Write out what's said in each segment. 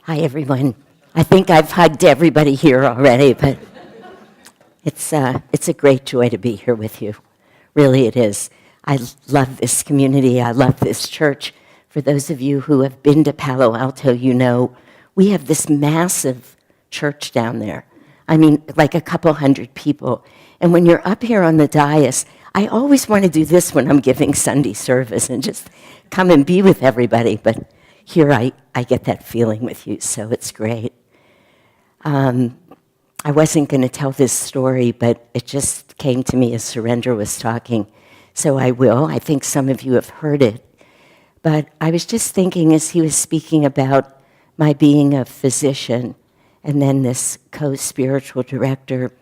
Hi, everyone. I think I've hugged everybody here already, but it's a great joy to be here with you. Really, it is. I love this community. I love this church. For those of you who have been to Palo Alto, you know we have this massive church down there. I mean, like a couple hundred people. And when you're up here on the dais, I always want to do this when I'm giving Sunday service and just come and be with everybody, but here I get that feeling with you, so it's great. I wasn't going to tell this story, but it just came to me as Surrender was talking, so I will. I think some of you have heard it. But I was just thinking as he was speaking about my being a physician and then this co-spiritual director,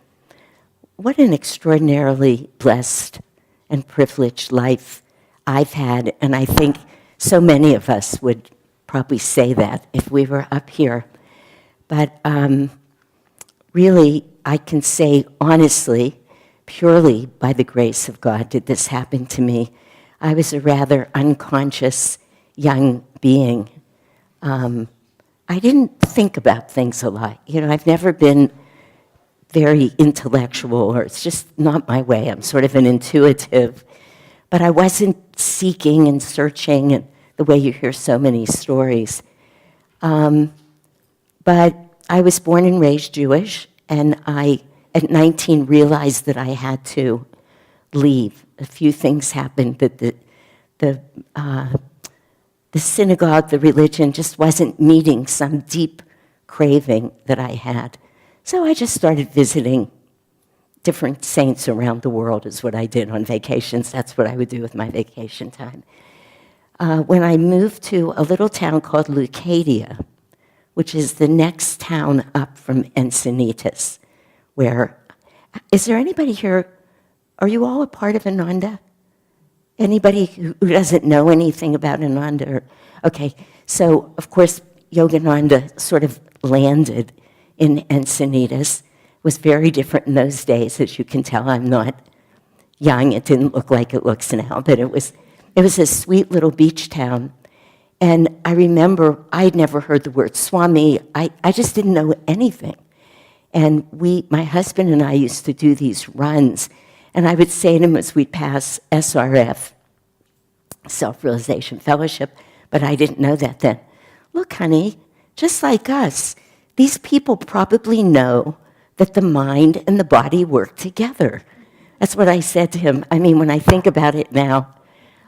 what an extraordinarily blessed and privileged life I've had, and I think so many of us would probably say that if we were up here. But really, I can say honestly, purely by the grace of God did this happen to me. I was a rather unconscious young being. I didn't think about things a lot. You know, I've never been very intellectual, or it's just not my way. I'm sort of an intuitive. But I wasn't seeking and searching and the way you hear so many stories. But I was born and raised Jewish, and I, at 19, realized that I had to leave. A few things happened, that the synagogue, the religion, just wasn't meeting some deep craving that I had. So I just started visiting different saints around the world is what I did on vacations. That's what I would do with my vacation time. When I moved to a little town called Leucadia, which is the next town up from Encinitas, where, is there anybody here, are you all a part of Ananda? Anybody who doesn't know anything about Ananda? Okay, so of course, Yogananda sort of landed in Encinitas. It was very different in those days, as you can tell. I'm not young. It didn't look like it looks now, but it was a sweet little beach town. And I remember I'd never heard the word Swami. I just didn't know anything. And my husband and I used to do these runs, and I would say to him as we'd pass SRF, Self-Realization Fellowship, but I didn't know that then. Look, honey, just like us, these people probably know that the mind and the body work together. That's what I said to him. I mean, when I think about it now,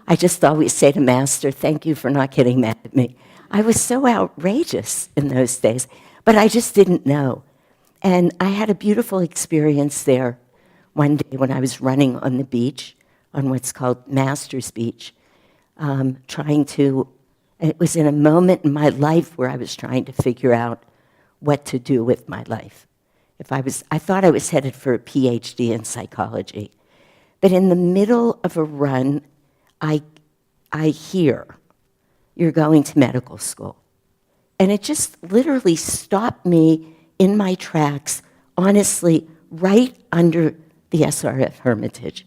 I just always say to Master, thank you for not getting mad at me. I was so outrageous in those days, but I just didn't know. And I had a beautiful experience there one day when I was running on the beach, on what's called Master's Beach, it was in a moment in my life where I was trying to figure out what to do with my life. I thought I was headed for a PhD in psychology. But in the middle of a run, I hear, you're going to medical school. And it just literally stopped me in my tracks, honestly, right under the SRF Hermitage.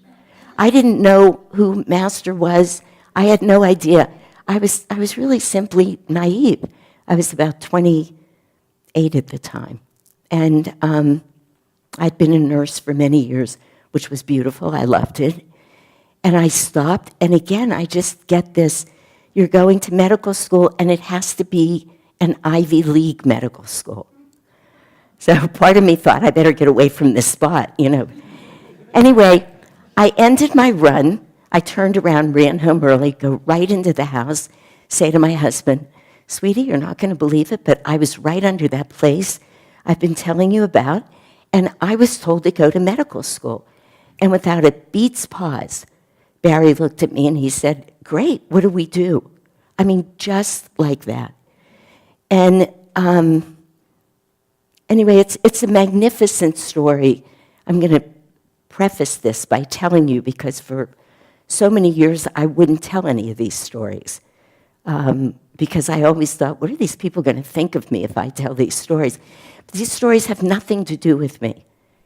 I didn't know who Master was. I had no idea. I was really simply naive. I was about 28 at the time. And I'd been a nurse for many years, which was beautiful. I loved it. And I stopped, and again, I just get this, you're going to medical school, and it has to be an Ivy League medical school. So part of me thought, I better get away from this spot, you know. Anyway, I ended my run. I turned around, ran home early, go right into the house, say to my husband, sweetie, you're not going to believe it, but I was right under that place I've been telling you about, and I was told to go to medical school. And without a beat's pause, Barry looked at me and he said, great, what do we do? I mean, just like that. And anyway, it's a magnificent story. I'm going to preface this by telling you, because for so many years I wouldn't tell any of these stories. Because I always thought, what are these people going to think of me if I tell these stories? But these stories have nothing to do with me.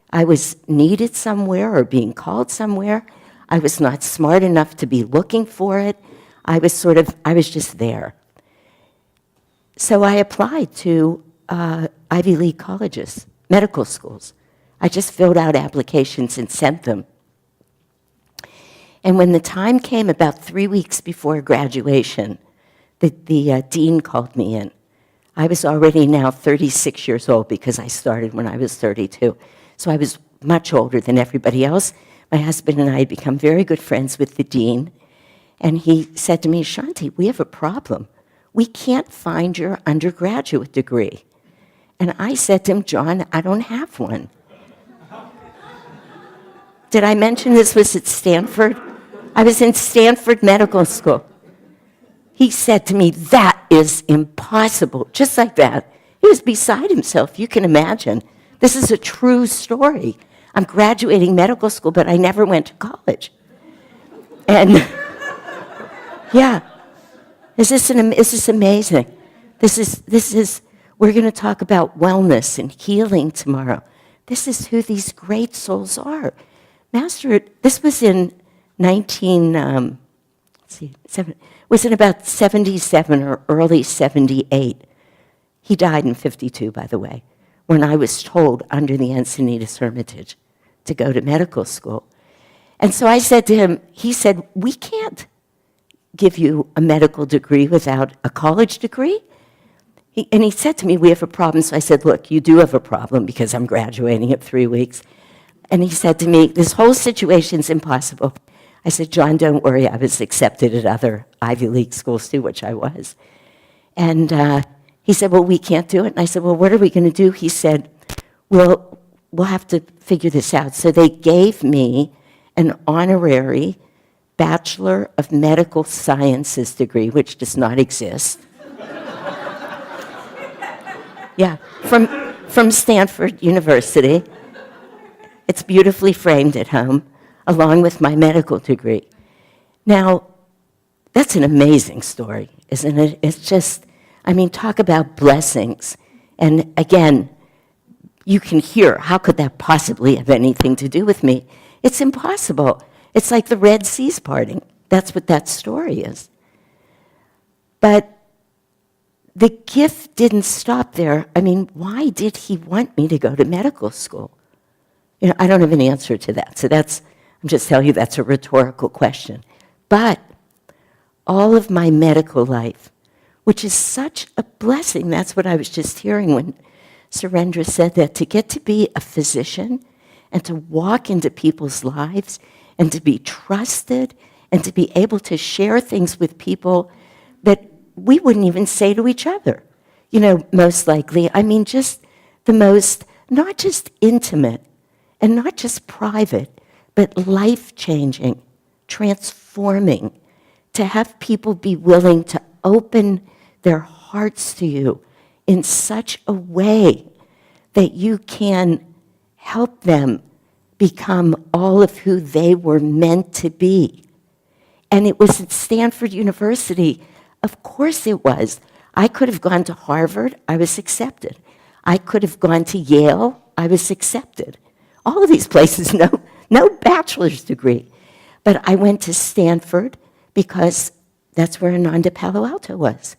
I was needed somewhere or being called somewhere. I was not smart enough to be looking for it. I was just there. So I applied to Ivy League colleges, medical schools. I just filled out applications and sent them. And when the time came, about 3 weeks before graduation, the dean called me in. I was already now 36 years old because I started when I was 32. So I was much older than everybody else. My husband and I had become very good friends with the dean. And he said to me, Shanti, we have a problem. We can't find your undergraduate degree. And I said to him, John, I don't have one. Did I mention this was at Stanford? I was in Stanford Medical School. He said to me, that is impossible, just like that. He was beside himself, you can imagine. This is a true story. I'm graduating medical school, but I never went to college. And yeah, is this amazing? We're going to talk about wellness and healing tomorrow. This is who these great souls are. Master, this was in was in about 77 or early 78. He died in 52, by the way, when I was told under the Encinitas Hermitage to go to medical school. And so I said to him, he said, we can't give you a medical degree without a college degree. And he said to me, we have a problem. So I said, look, you do have a problem because I'm graduating at 3 weeks. And he said to me, this whole situation's impossible. I said, John, don't worry. I was accepted at other Ivy League schools too, which I was. And he said, well, we can't do it. And I said, well, what are we going to do? He said, well, we'll have to figure this out. So they gave me an honorary Bachelor of Medical Sciences degree, which does not exist. Yeah, from Stanford University. It's beautifully framed at home, along with my medical degree. Now, that's an amazing story, isn't it? It's just, I mean, talk about blessings. And again, you can hear, how could that possibly have anything to do with me? It's impossible. It's like the Red Sea's parting. That's what that story is. But the gift didn't stop there. I mean, why did he want me to go to medical school? You know, I don't have an answer to that. So I'm just telling you that's a rhetorical question. But all of my medical life, which is such a blessing, that's what I was just hearing when Surendra said that, to get to be a physician and to walk into people's lives and to be trusted and to be able to share things with people that we wouldn't even say to each other. You know, most likely, I mean, just the most, not just intimate and not just private, but life-changing, transforming, to have people be willing to open their hearts to you in such a way that you can help them become all of who they were meant to be. And it was at Stanford University. Of course it was. I could have gone to Harvard. I was accepted. I could have gone to Yale. I was accepted. All of these places, no bachelor's degree. But I went to Stanford because that's where Ananda Palo Alto was.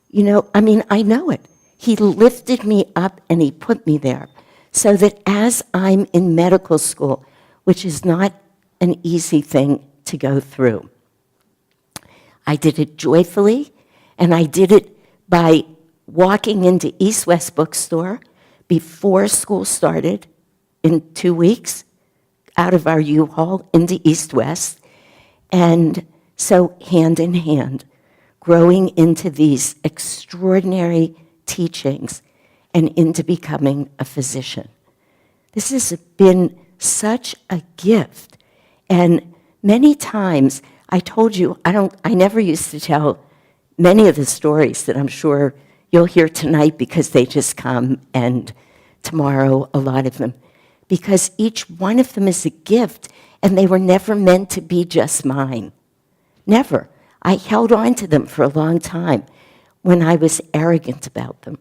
You know, I mean, I know it. He lifted me up and he put me there so that as I'm in medical school, which is not an easy thing to go through, I did it joyfully, and I did it by walking into East West Bookstore before school started in 2 weeks, out of our U-Haul into East West, and so hand in hand, growing into these extraordinary teachings and into becoming a physician. This has been such a gift, and many times, I told you, I never used to tell many of the stories that I'm sure you'll hear tonight because they just come, and tomorrow, a lot of them. Because each one of them is a gift, and they were never meant to be just mine. Never. I held on to them for a long time when I was arrogant about them,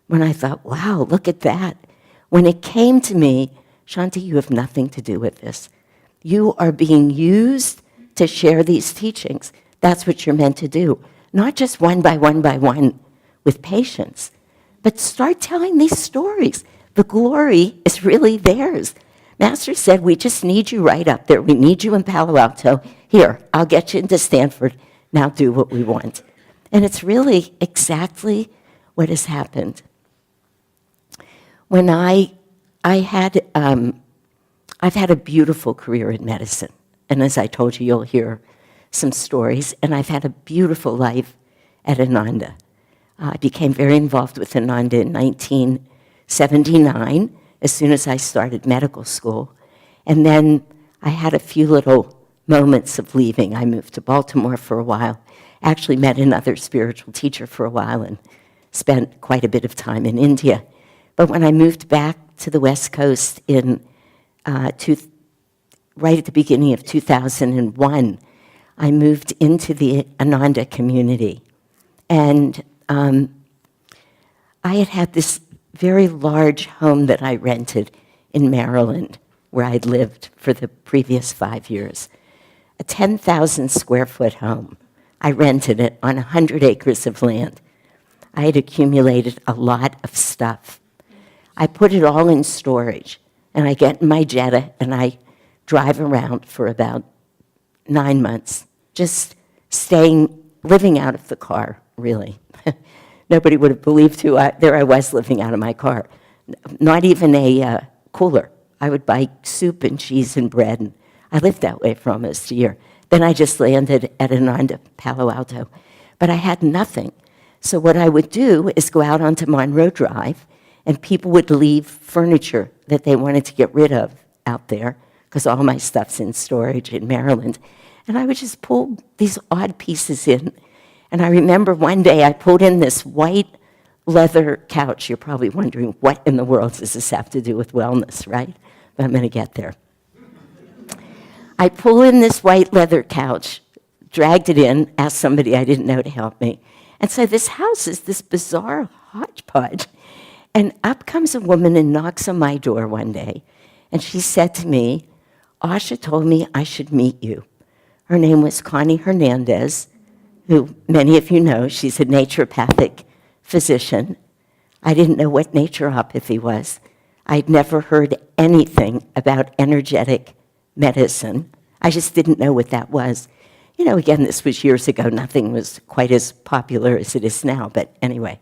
when I thought, wow, look at that. When it came to me, Shanti, you have nothing to do with this. You are being used to share these teachings. That's what you're meant to do. Not just one by one with patients. But start telling these stories. The glory is really theirs. Master said, we just need you right up there. We need you in Palo Alto. Here, I'll get you into Stanford. Now do what we want. And it's really exactly what has happened. When I've had a beautiful career in medicine. And as I told you, you'll hear some stories. And I've had a beautiful life at Ananda. I became very involved with Ananda in 1979, as soon as I started medical school. And then I had a few little moments of leaving. I moved to Baltimore for a while, actually met another spiritual teacher for a while, and spent quite a bit of time in India. But when I moved back to the West Coast right at the beginning of 2001, I moved into the Ananda community. And I had this very large home that I rented in Maryland, where I'd lived for the previous 5 years. A 10,000 square foot home. I rented it on 100 acres of land. I had accumulated a lot of stuff. I put it all in storage, and I get in my Jetta and I drive around for about 9 months, just living out of the car, really. Nobody would have believed there I was living out of my car. Not even a cooler. I would buy soup and cheese and bread, and I lived that way for almost a year. Then I just landed at Ananda, Palo Alto. But I had nothing. So what I would do is go out onto Monroe Drive, and people would leave furniture that they wanted to get rid of out there, because all my stuff's in storage in Maryland. And I would just pull these odd pieces in. And I remember one day I pulled in this white leather couch. You're probably wondering, what in the world does this have to do with wellness, right? But I'm going to get there. I pull in this white leather couch, dragged it in, asked somebody I didn't know to help me. And so this house is this bizarre hodgepodge. And up comes a woman and knocks on my door one day. And she said to me, Asha told me I should meet you. Her name was Connie Hernandez, who many of you know. She's a naturopathic physician. I didn't know what naturopathy was. I'd never heard anything about energetic medicine. I just didn't know what that was. You know, again, this was years ago. Nothing was quite as popular as it is now, but anyway.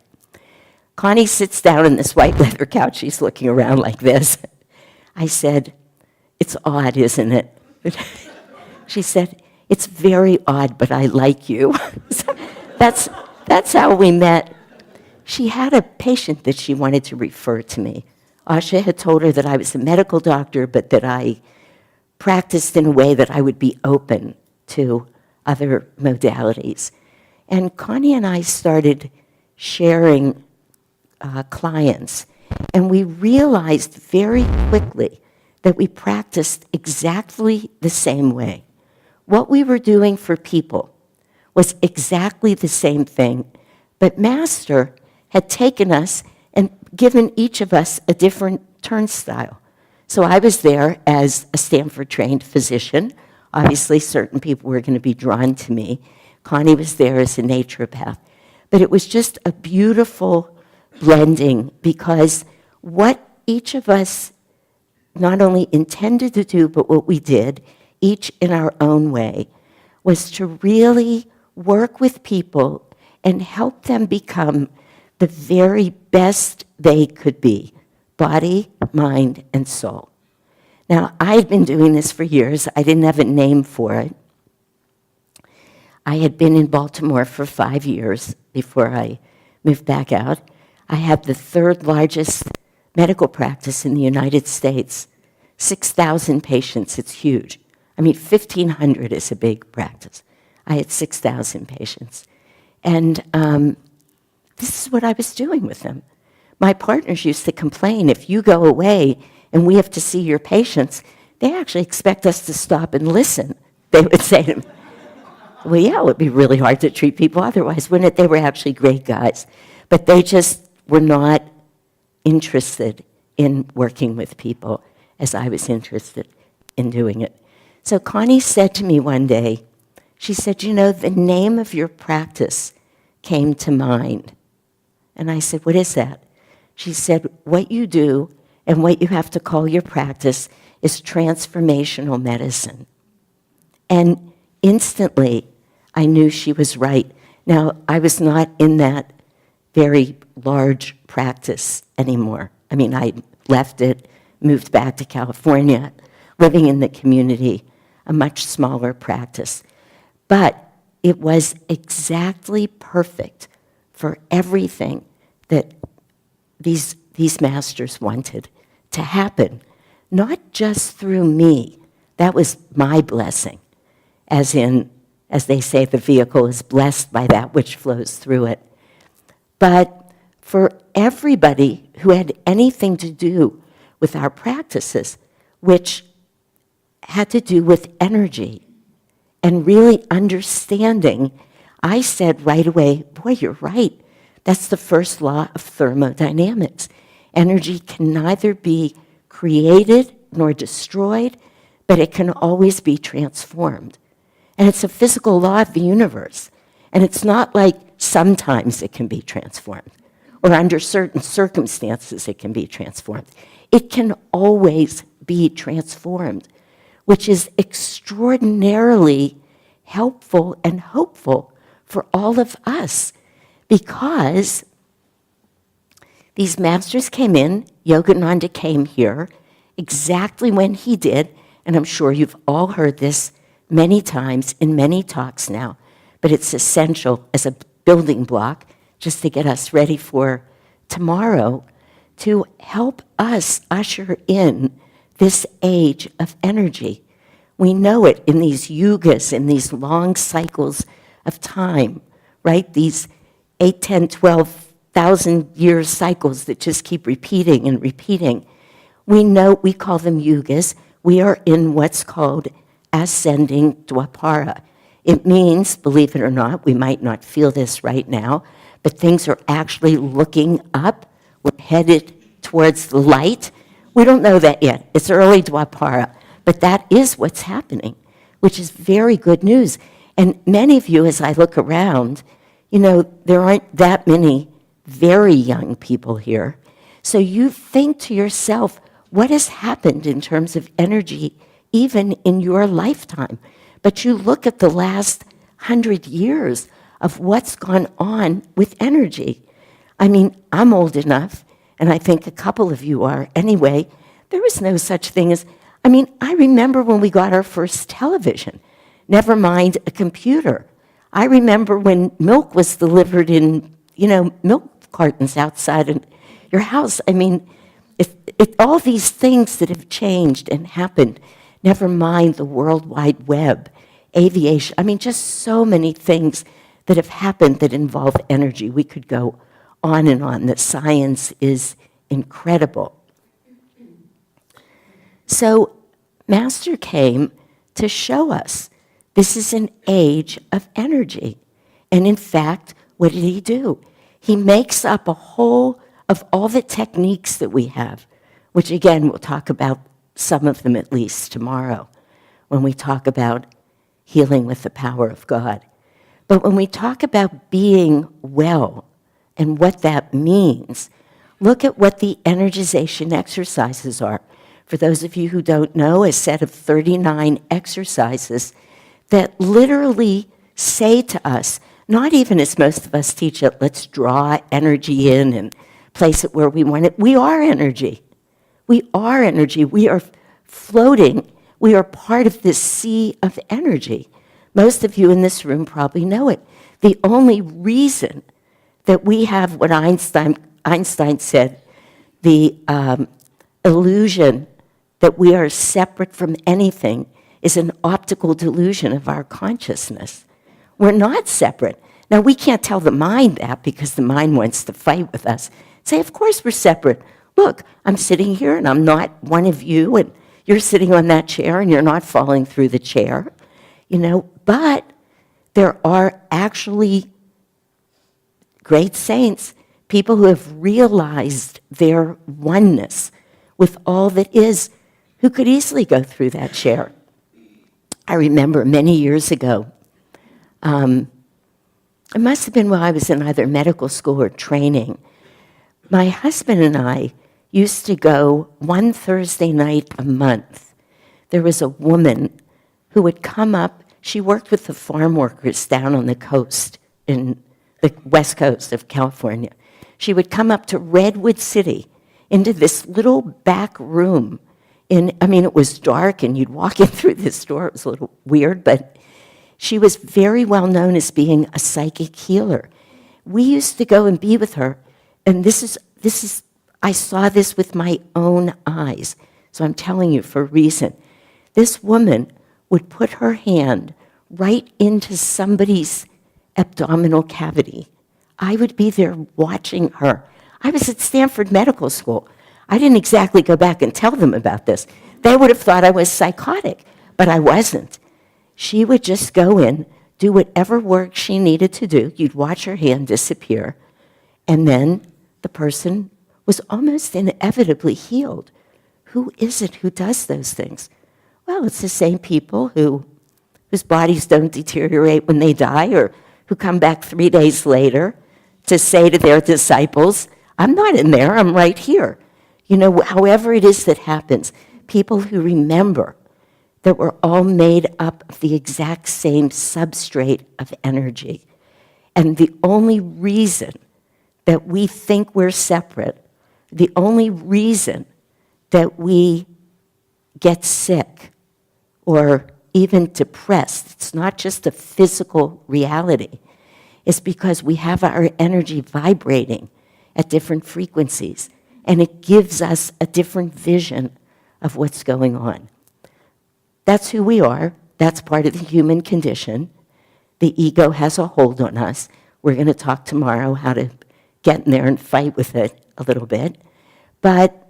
Connie sits down on this white leather couch. She's looking around like this. I said, it's odd, isn't it? She said, it's very odd, but I like you. So that's how we met. She had a patient that she wanted to refer to me. Asha had told her that I was a medical doctor, but that I practiced in a way that I would be open to other modalities. And Connie and I started sharing clients, and we realized very quickly that we practiced exactly the same way. What we were doing for people was exactly the same thing, but Master had taken us and given each of us a different turnstile. So I was there as a Stanford-trained physician. Obviously, certain people were going to be drawn to me. Connie was there as a naturopath. But it was just a beautiful blending, because what each of us not only intended to do, but what we did, each in our own way, was to really work with people and help them become the very best they could be, body, mind, and soul. Now, I had been doing this for years. I didn't have a name for it. I had been in Baltimore for 5 years before I moved back out. I have the third largest medical practice in the United States. 6,000 patients, it's huge. I mean, 1,500 is a big practice. I had 6,000 patients. And this is what I was doing with them. My partners used to complain, if you go away and we have to see your patients, they actually expect us to stop and listen. They would say to me, well, yeah, it would be really hard to treat people otherwise, wouldn't it? They were actually great guys. But they just were not interested in working with people as I was interested in doing it. So Connie said to me one day, she said, you know, the name of your practice came to mind. And I said, what is that? She said, what you do and what you have to call your practice is transformational medicine. And instantly, I knew she was right. Now, I was not in that very large practice anymore. I mean, I left it, moved back to California, living in the community, a much smaller practice. But it was exactly perfect for everything that these masters wanted to happen, not just through me. That was my blessing, as in, as they say, the vehicle is blessed by that which flows through it. But for everybody who had anything to do with our practices, which had to do with energy and really understanding, I said right away, boy, you're right. That's the first law of thermodynamics. Energy can neither be created nor destroyed, but it can always be transformed. And it's a physical law of the universe. And it's not like sometimes it can be transformed, or under certain circumstances it can be transformed. It can always be transformed, which is extraordinarily helpful and hopeful for all of us, because these masters came in, Yogananda came here exactly when he did, and I'm sure you've all heard this many times in many talks now, but it's essential as a building block just to get us ready for tomorrow, to help us usher in this age of energy. We know it in these yugas, in these long cycles of time, right? These 8, 10, 12,000 year cycles that just keep repeating and repeating. We know, we call them yugas. We are in what's called ascending Dwapara. It means, believe it or not, we might not feel this right now, but things are actually looking up. We're headed towards the light. We don't know that yet. It's early Dwapara, but that is what's happening, which is very good news. And many of you, as I look around, you know, there aren't that many very young people here. So you think to yourself, what has happened in terms of energy even in your lifetime? But you look at the last 100 years of what's gone on with energy. I mean, I'm old enough, and I think a couple of you are anyway. There was no such thing as, I mean, I remember when we got our first television, never mind a computer. I remember when milk was delivered in, you know, milk cartons outside of your house. I mean, all these things that have changed and happened, never mind the World Wide Web, aviation. I mean, just so many things that have happened that involve energy. We could go on and on. The science is incredible. So Master came to show us this is an age of energy. And in fact, what did he do? He makes up a whole of all the techniques that we have, which again, we'll talk about some of them at least tomorrow when we talk about healing with the power of God. But when we talk about being well and what that means, look at what the energization exercises are. For those of you who don't know, a set of 39 exercises that literally say to us, not even as most of us teach it, let's draw energy in and place it where we want it. We are energy. We are energy. We are floating. We are part of this sea of energy. Most of you in this room probably know it. The only reason that we have what Einstein said, the illusion that we are separate from anything, is an optical delusion of our consciousness. We're not separate. Now, we can't tell the mind that because the mind wants to fight with us. Say, of course we're separate. Look, I'm sitting here and I'm not one of you, and you're sitting on that chair and you're not falling through the chair, you know, but there are actually great saints, people who have realized their oneness with all that is, who could easily go through that chair. I remember many years ago, it must have been while I was in either medical school or training, My husband and I used to go one Thursday night a month. There was a woman who would come up. She worked with the farm workers down on the coast, in the west coast of California. She would come up to Redwood City into this little back room. It was dark, and you'd walk in through this door. It was a little weird, but she was very well known as being a psychic healer. We used to go and be with her, and I saw this with my own eyes, so I'm telling you for a reason. This woman would put her hand right into somebody's abdominal cavity. I would be there watching her. I was at Stanford Medical School. I didn't exactly go back and tell them about this. They would have thought I was psychotic, but I wasn't. She would just go in, do whatever work she needed to do. You'd watch her hand disappear, and then the person was almost inevitably healed. Who is it who does those things? Well, it's the same people whose bodies don't deteriorate when they die, or who come back 3 days later to say to their disciples, I'm not in there, I'm right here. However it is that happens, people who remember that we're all made up of the exact same substrate of energy. And the only reason that we think we're separate, the only reason that we get sick or even depressed, it's not just a physical reality, is because we have our energy vibrating at different frequencies, and it gives us a different vision of what's going on. That's who we are. That's part of the human condition. The ego has a hold on us. We're going to talk tomorrow how to get in there and fight with it a little bit. But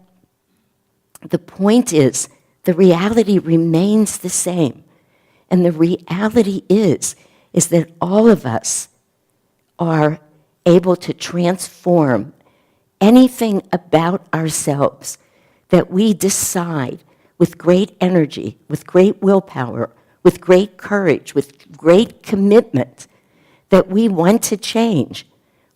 the point is, the reality remains the same. And the reality is that all of us are able to transform anything about ourselves that we decide with great energy, with great willpower, with great courage, with great commitment that we want to change.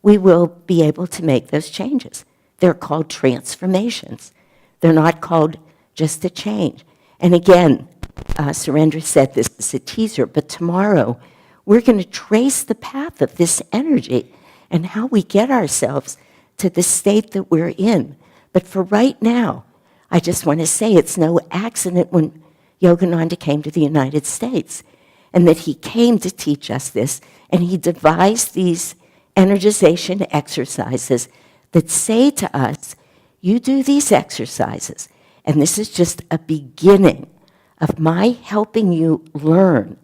We will be able to make those changes. They're called transformations. They're not called just a change. And again, Surendra said this is a teaser, but tomorrow we're going to trace the path of this energy and how we get ourselves to the state that we're in. But for right now, I just want to say it's no accident when Yogananda came to the United States, and that he came to teach us this, and he devised these energization exercises that say to us, you do these exercises, and this is just a beginning of my helping you learn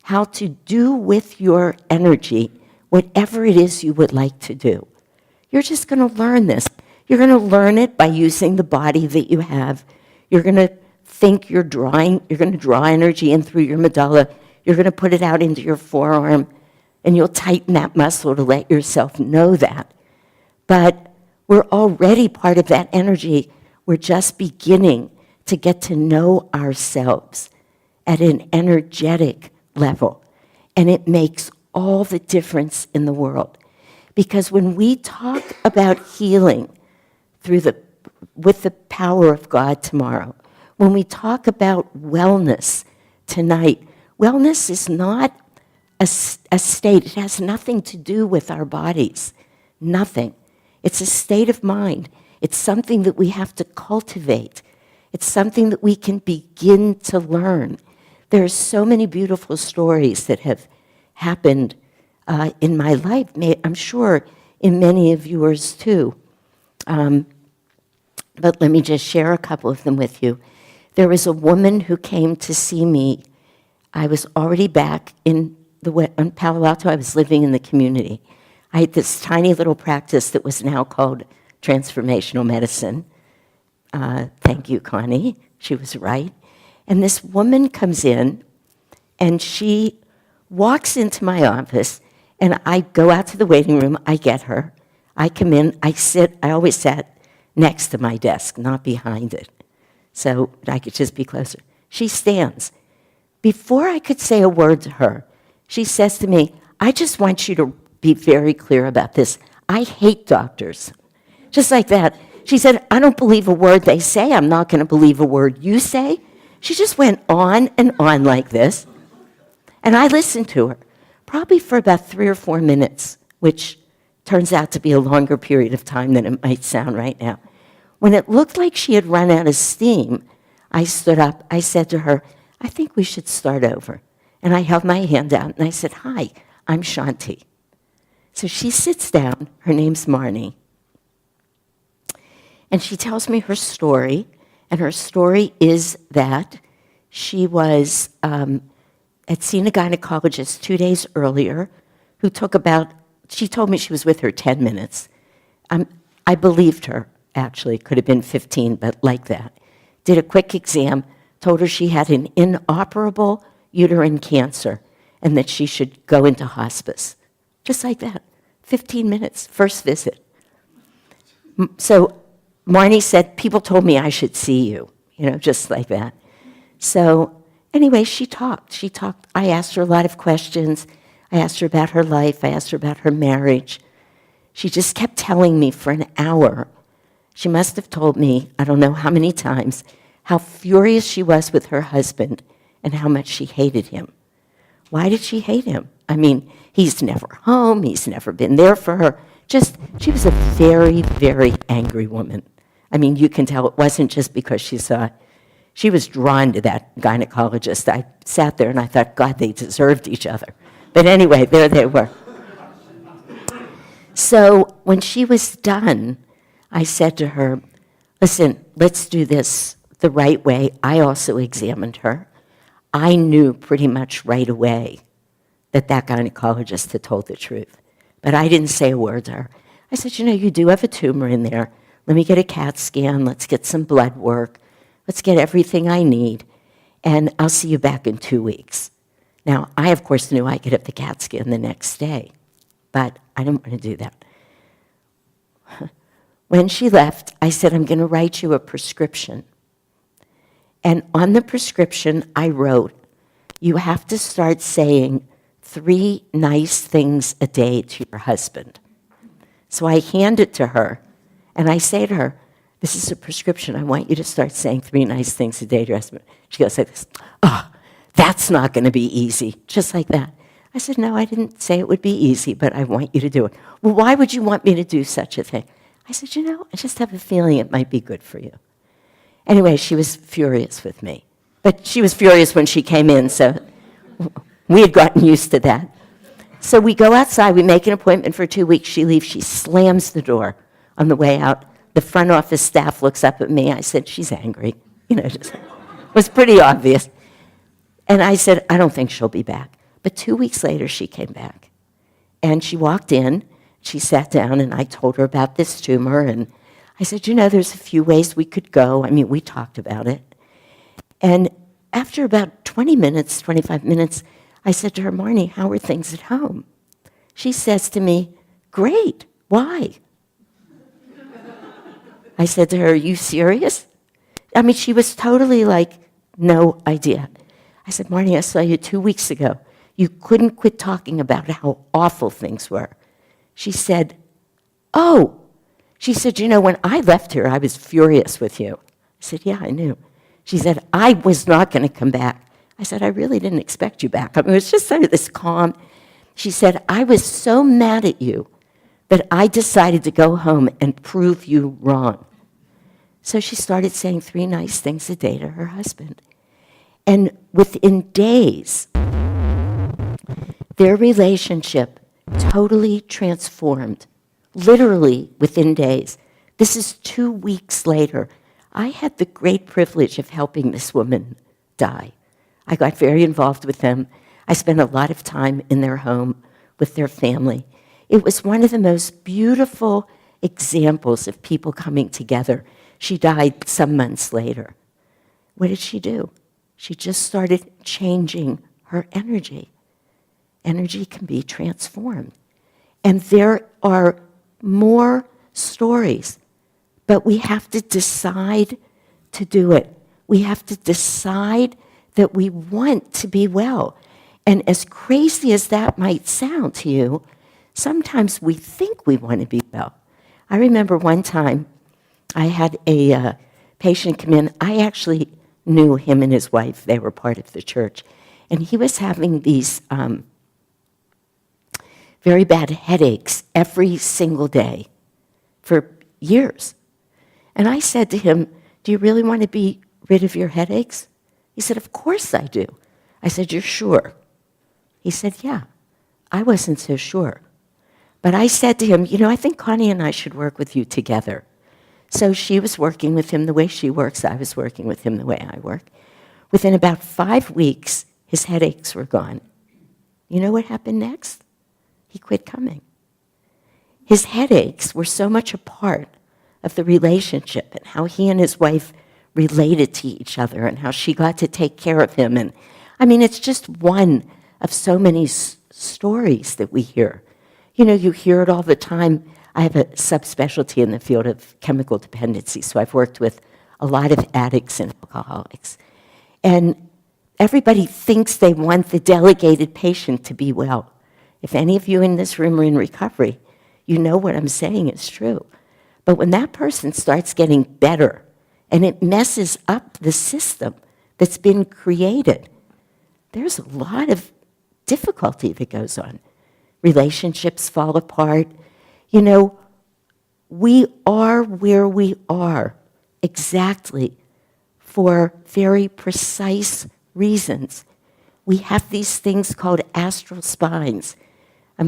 how to do with your energy whatever it is you would like to do. You're just going to learn this. You're going to learn it by using the body that you have. You're going to think you're going to draw energy in through your medulla. You're going to put it out into your forearm, and you'll tighten that muscle to let yourself know that. But we're already part of that energy. We're just beginning to get to know ourselves at an energetic level. And it makes all the difference in the world. Because when we talk about healing with the power of God tomorrow, when we talk about wellness tonight, wellness is not a state. It has nothing to do with our bodies. Nothing. It's a state of mind. It's something that we have to cultivate. It's something that we can begin to learn. There are so many beautiful stories that have happened in my life, I'm sure in many of yours too. But let me just share a couple of them with you. There was a woman who came to see me. I was already back in Palo Alto. I was living in the community. I had this tiny little practice that was now called transformational medicine. Thank you, Connie. She was right. And this woman comes in, and she walks into my office, and I go out to the waiting room. I get her. I come in. I always sat next to my desk, not behind it, so I could just be closer. She stands. Before I could say a word to her, she says to me, I just want you to be very clear about this. I hate doctors. just like that. She said, I don't believe a word they say. I'm not going to believe a word you say. She just went on and on like this. And I listened to her, probably for about 3 or 4 minutes, which turns out to be a longer period of time than it might sound right now. When it looked like she had run out of steam, I stood up. I said to her, I think we should start over. And I held my hand out, and I said, hi, I'm Shanti. So she sits down. Her name's Marnie. And she tells me her story. And her story is that she was had seen a gynecologist 2 days earlier who took she told me she was with her 10 minutes. I believed her, actually. Could have been 15, but like that. Did a quick exam, told her she had an inoperable uterine cancer and that she should go into hospice. Just like that. 15 minutes, first visit. So Marnie said, people told me I should see you, just like that. So anyway, she talked. I asked her a lot of questions. I asked her about her life. I asked her about her marriage. She just kept telling me for an hour. She must have told me, I don't know how many times, how furious she was with her husband and how much she hated him. Why did she hate him? I mean, he's never home. He's never been there for her. She was a very, very angry woman. I mean, you can tell it wasn't just because she was drawn to that gynecologist. I sat there and I thought, God, they deserved each other. But anyway, there they were. So when she was done, I said to her, listen, let's do this the right way. I also examined her. I knew pretty much right away that gynecologist had told the truth. But I didn't say a word to her. I said, you do have a tumor in there. Let me get a CAT scan. Let's get some blood work. Let's get everything I need. And I'll see you back in 2 weeks. Now, I, of course, knew I could have the CAT scan the next day. But I didn't want to do that. When she left, I said, I'm going to write you a prescription. And on the prescription, I wrote, you have to start saying 3 nice things a day to your husband. So I hand it to her, and I say to her, this is a prescription. I want you to start saying 3 nice things a day to your husband. She goes like this, oh, that's not going to be easy, just like that. I said, no, I didn't say it would be easy, but I want you to do it. Well, why would you want me to do such a thing? I said, I just have a feeling it might be good for you. Anyway, she was furious with me. But she was furious when she came in, so we had gotten used to that. So we go outside. We make an appointment for 2 weeks. She leaves. She slams the door on the way out. The front office staff looks up at me. I said, she's angry. Just, it was pretty obvious. And I said, I don't think she'll be back. But 2 weeks later, she came back. And she walked in. She sat down, and I told her about this tumor. And I said, there's a few ways we could go. I mean, we talked about it. And after about 20 minutes, 25 minutes, I said to her, Marnie, how are things at home? She says to me, great. Why? I said to her, are you serious? I mean, she was totally like, no idea. I said, Marnie, I saw you 2 weeks ago. You couldn't quit talking about how awful things were. She said, oh. She said, when I left here, I was furious with you. I said, yeah, I knew. She said, I was not going to come back. I said, I really didn't expect you back. I mean, it was just sort of this calm. She said, I was so mad at you that I decided to go home and prove you wrong. So she started saying 3 nice things a day to her husband. And within days, their relationship totally transformed, literally within days. This is 2 weeks later. I had the great privilege of helping this woman die. I got very involved with them. I spent a lot of time in their home with their family. It was one of the most beautiful examples of people coming together. She died some months later. What did she do? She just started changing her energy. Energy can be transformed. And there are more stories, but we have to decide to do it. We have to decide that we want to be well. And as crazy as that might sound to you, sometimes we think we want to be well. I remember one time I had a patient come in. I actually knew him and his wife. They were part of the church. And he was having these very bad headaches every single day for years. And I said to him, "Do you really want to be rid of your headaches?" He said, "Of course I do." I said, "You're sure?" He said, "Yeah." I wasn't so sure. But I said to him, I think Connie and I should work with you together. So she was working with him the way she works. I was working with him the way I work. Within about 5 weeks, his headaches were gone. You know what happened next? He quit coming. His headaches were so much a part of the relationship and how he and his wife related to each other and how she got to take care of him. And it's just one of so many stories that we hear. You hear it all the time. I have a subspecialty in the field of chemical dependency, so I've worked with a lot of addicts and alcoholics. And everybody thinks they want the delegated patient to be well. If any of you in this room are in recovery, you know what I'm saying is true. But when that person starts getting better and it messes up the system that's been created, there's a lot of difficulty that goes on. Relationships fall apart. We are where we are exactly for very precise reasons. We have these things called astral spines.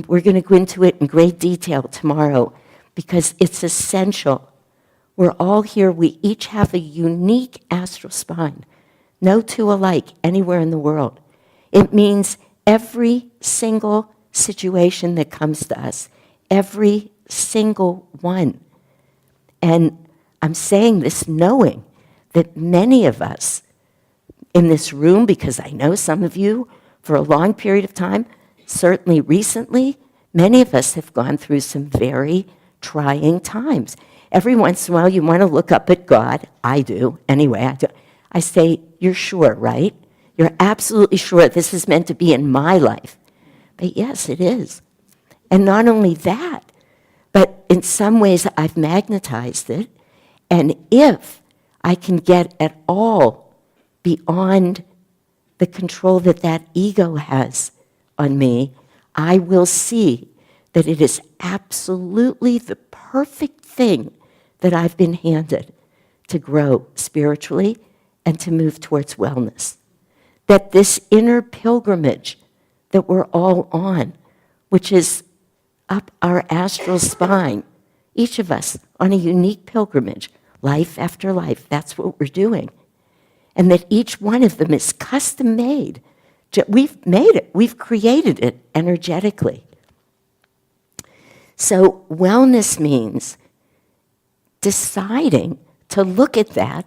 We're going to go into it in great detail tomorrow because it's essential. We're all here. We each have a unique astral spine. No two alike anywhere in the world. It means every single situation that comes to us, every single one. And I'm saying this knowing that many of us in this room, because I know some of you for a long period of time, certainly recently, many of us have gone through some very trying times. Every once in a while you want to look up at God. I do. Anyway, I do. I say, "You're sure, right? You're absolutely sure this is meant to be in my life." But yes, it is. And not only that, but in some ways I've magnetized it. And if I can get at all beyond the control that that ego has on me, I will see that it is absolutely the perfect thing that I've been handed to grow spiritually and to move towards wellness. That this inner pilgrimage that we're all on, which is up our astral spine, each of us on a unique pilgrimage, life after life, that's what we're doing. And that each one of them is custom made. We've made it, we've created it energetically. So wellness means deciding to look at that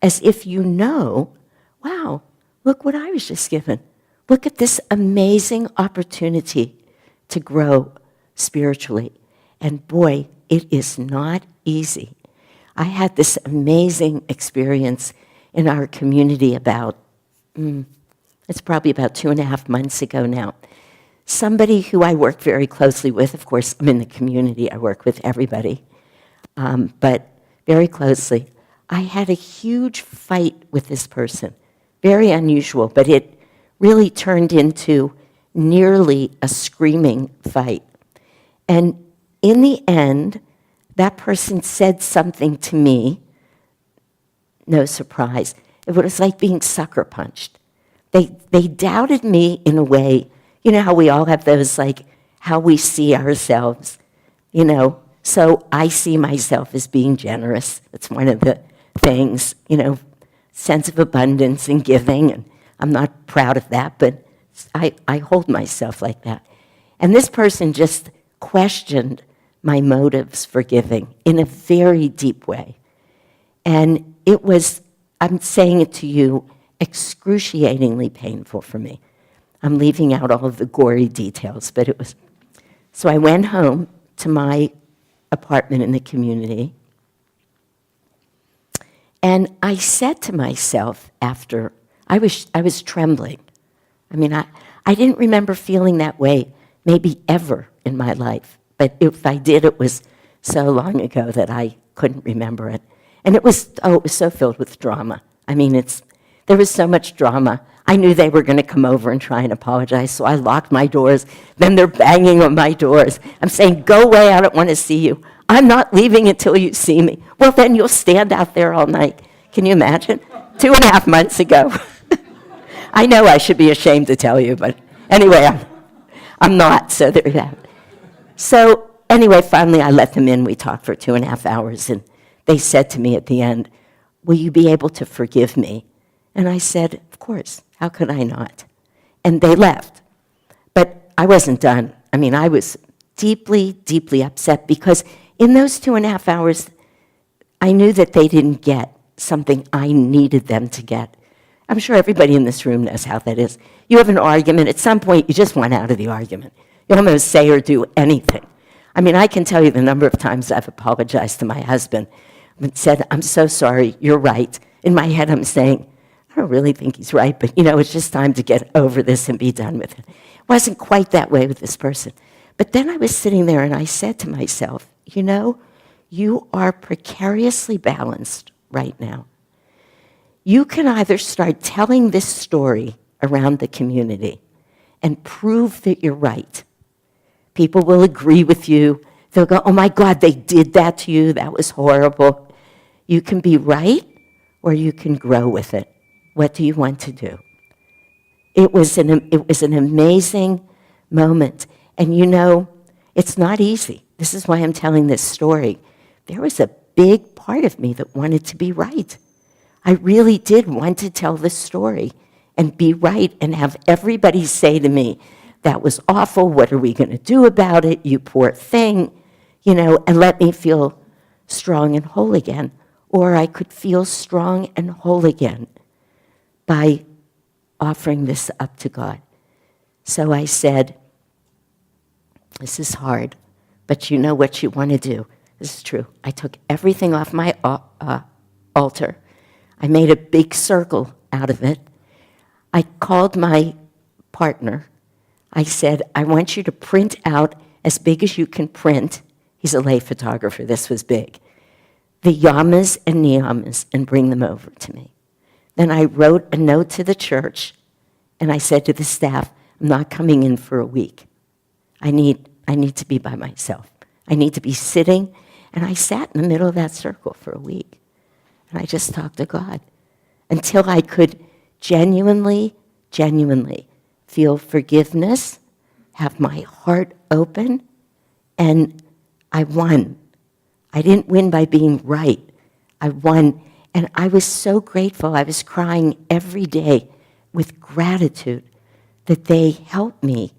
as if wow, look what I was just given. Look at this amazing opportunity to grow spiritually. And boy, it is not easy. I had this amazing experience in our community it's probably about 2.5 months ago now. Somebody who I work very closely with, of course, I'm in the community, I work with everybody, but very closely. I had a huge fight with this person, very unusual, but it really turned into nearly a screaming fight. And in the end, that person said something to me, no surprise. It was like being sucker punched. They doubted me in a way, you know how we all have those, like, how we see ourselves, So I see myself as being generous. It's one of the things, sense of abundance and giving, and I'm not proud of that, but I hold myself like that. And this person just questioned my motives for giving in a very deep way. And it was, I'm saying it to you, excruciatingly painful for me. I'm leaving out all of the gory details, but it was. So I went home to my apartment in the community, and I said to myself after, I was trembling. I didn't remember feeling that way maybe ever in my life, but if I did, it was so long ago that I couldn't remember it. And it was so filled with drama. I mean, there was so much drama. I knew they were going to come over and try and apologize, so I locked my doors. Then they're banging on my doors. I'm saying, go away, I don't want to see you. I'm not leaving until you see me. Well, then you'll stand out there all night. Can you imagine? 2.5 months ago. I know I should be ashamed to tell you, but anyway, I'm not, so there you have it. So anyway, finally I let them in. We talked for 2.5 hours, and they said to me at the end, will you be able to forgive me? And I said, of course, how could I not? And they left. But I wasn't done. I mean, I was deeply, deeply upset because in those 2.5 hours, I knew that they didn't get something I needed them to get. I'm sure everybody in this room knows how that is. You have an argument. At some point, you just want out of the argument. You don't want to say or do anything. I mean, I can tell you the number of times I've apologized to my husband and said, I'm so sorry, you're right. In my head, I'm saying, I don't really think he's right, but, it's just time to get over this and be done with it. It wasn't quite that way with this person. But then I was sitting there and I said to myself, you are precariously balanced right now. You can either start telling this story around the community and prove that you're right. People will agree with you. They'll go, oh my God, they did that to you. That was horrible. You can be right or you can grow with it. What do you want to do? It was an amazing moment. And it's not easy. This is why I'm telling this story. There was a big part of me that wanted to be right. I really did want to tell this story and be right and have everybody say to me, that was awful, what are we going to do about it, you poor thing, and let me feel strong and whole again. Or I could feel strong and whole again by offering this up to God. So I said, this is hard, but you know what you want to do. This is true. I took everything off my altar. I made a big circle out of it. I called my partner. I said, I want you to print out as big as you can print. He's a lay photographer. This was big. The yamas and niyamas and bring them over to me. Then I wrote a note to the church and I said to the staff, I'm not coming in for a week. I need to be by myself. I need to be sitting. And I sat in the middle of that circle for a week. And I just talked to God until I could genuinely feel forgiveness, have my heart open, and I won. I didn't win by being right. I won, and I was so grateful. I was crying every day with gratitude that they helped me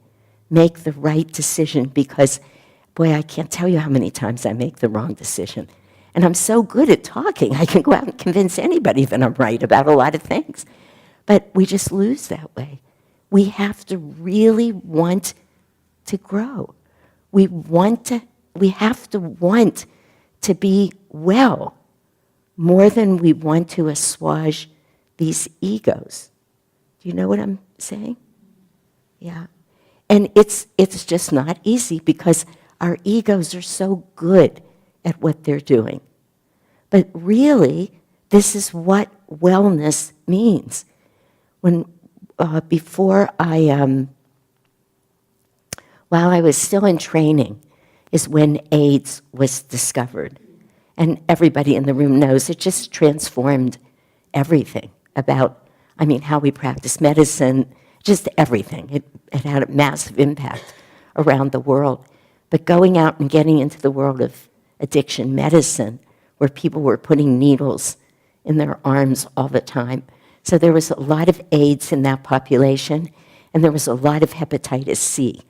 make the right decision because, boy, I can't tell you how many times I make the wrong decision. And I'm so good at talking, I can go out and convince anybody that I'm right about a lot of things. But we just lose that way. We have to really want to grow. We have to want to be well more than we want to assuage these egos. Do you know what I'm saying? Yeah. And it's just not easy because our egos are so good at what they're doing. But really, this is what wellness means. While I was still in training, is when AIDS was discovered. And everybody in the room knows it just transformed everything about, how we practice medicine, just everything. It had a massive impact around the world. But going out and getting into the world of addiction medicine, where people were putting needles in their arms all the time. So there was a lot of AIDS in that population, and there was a lot of hepatitis C.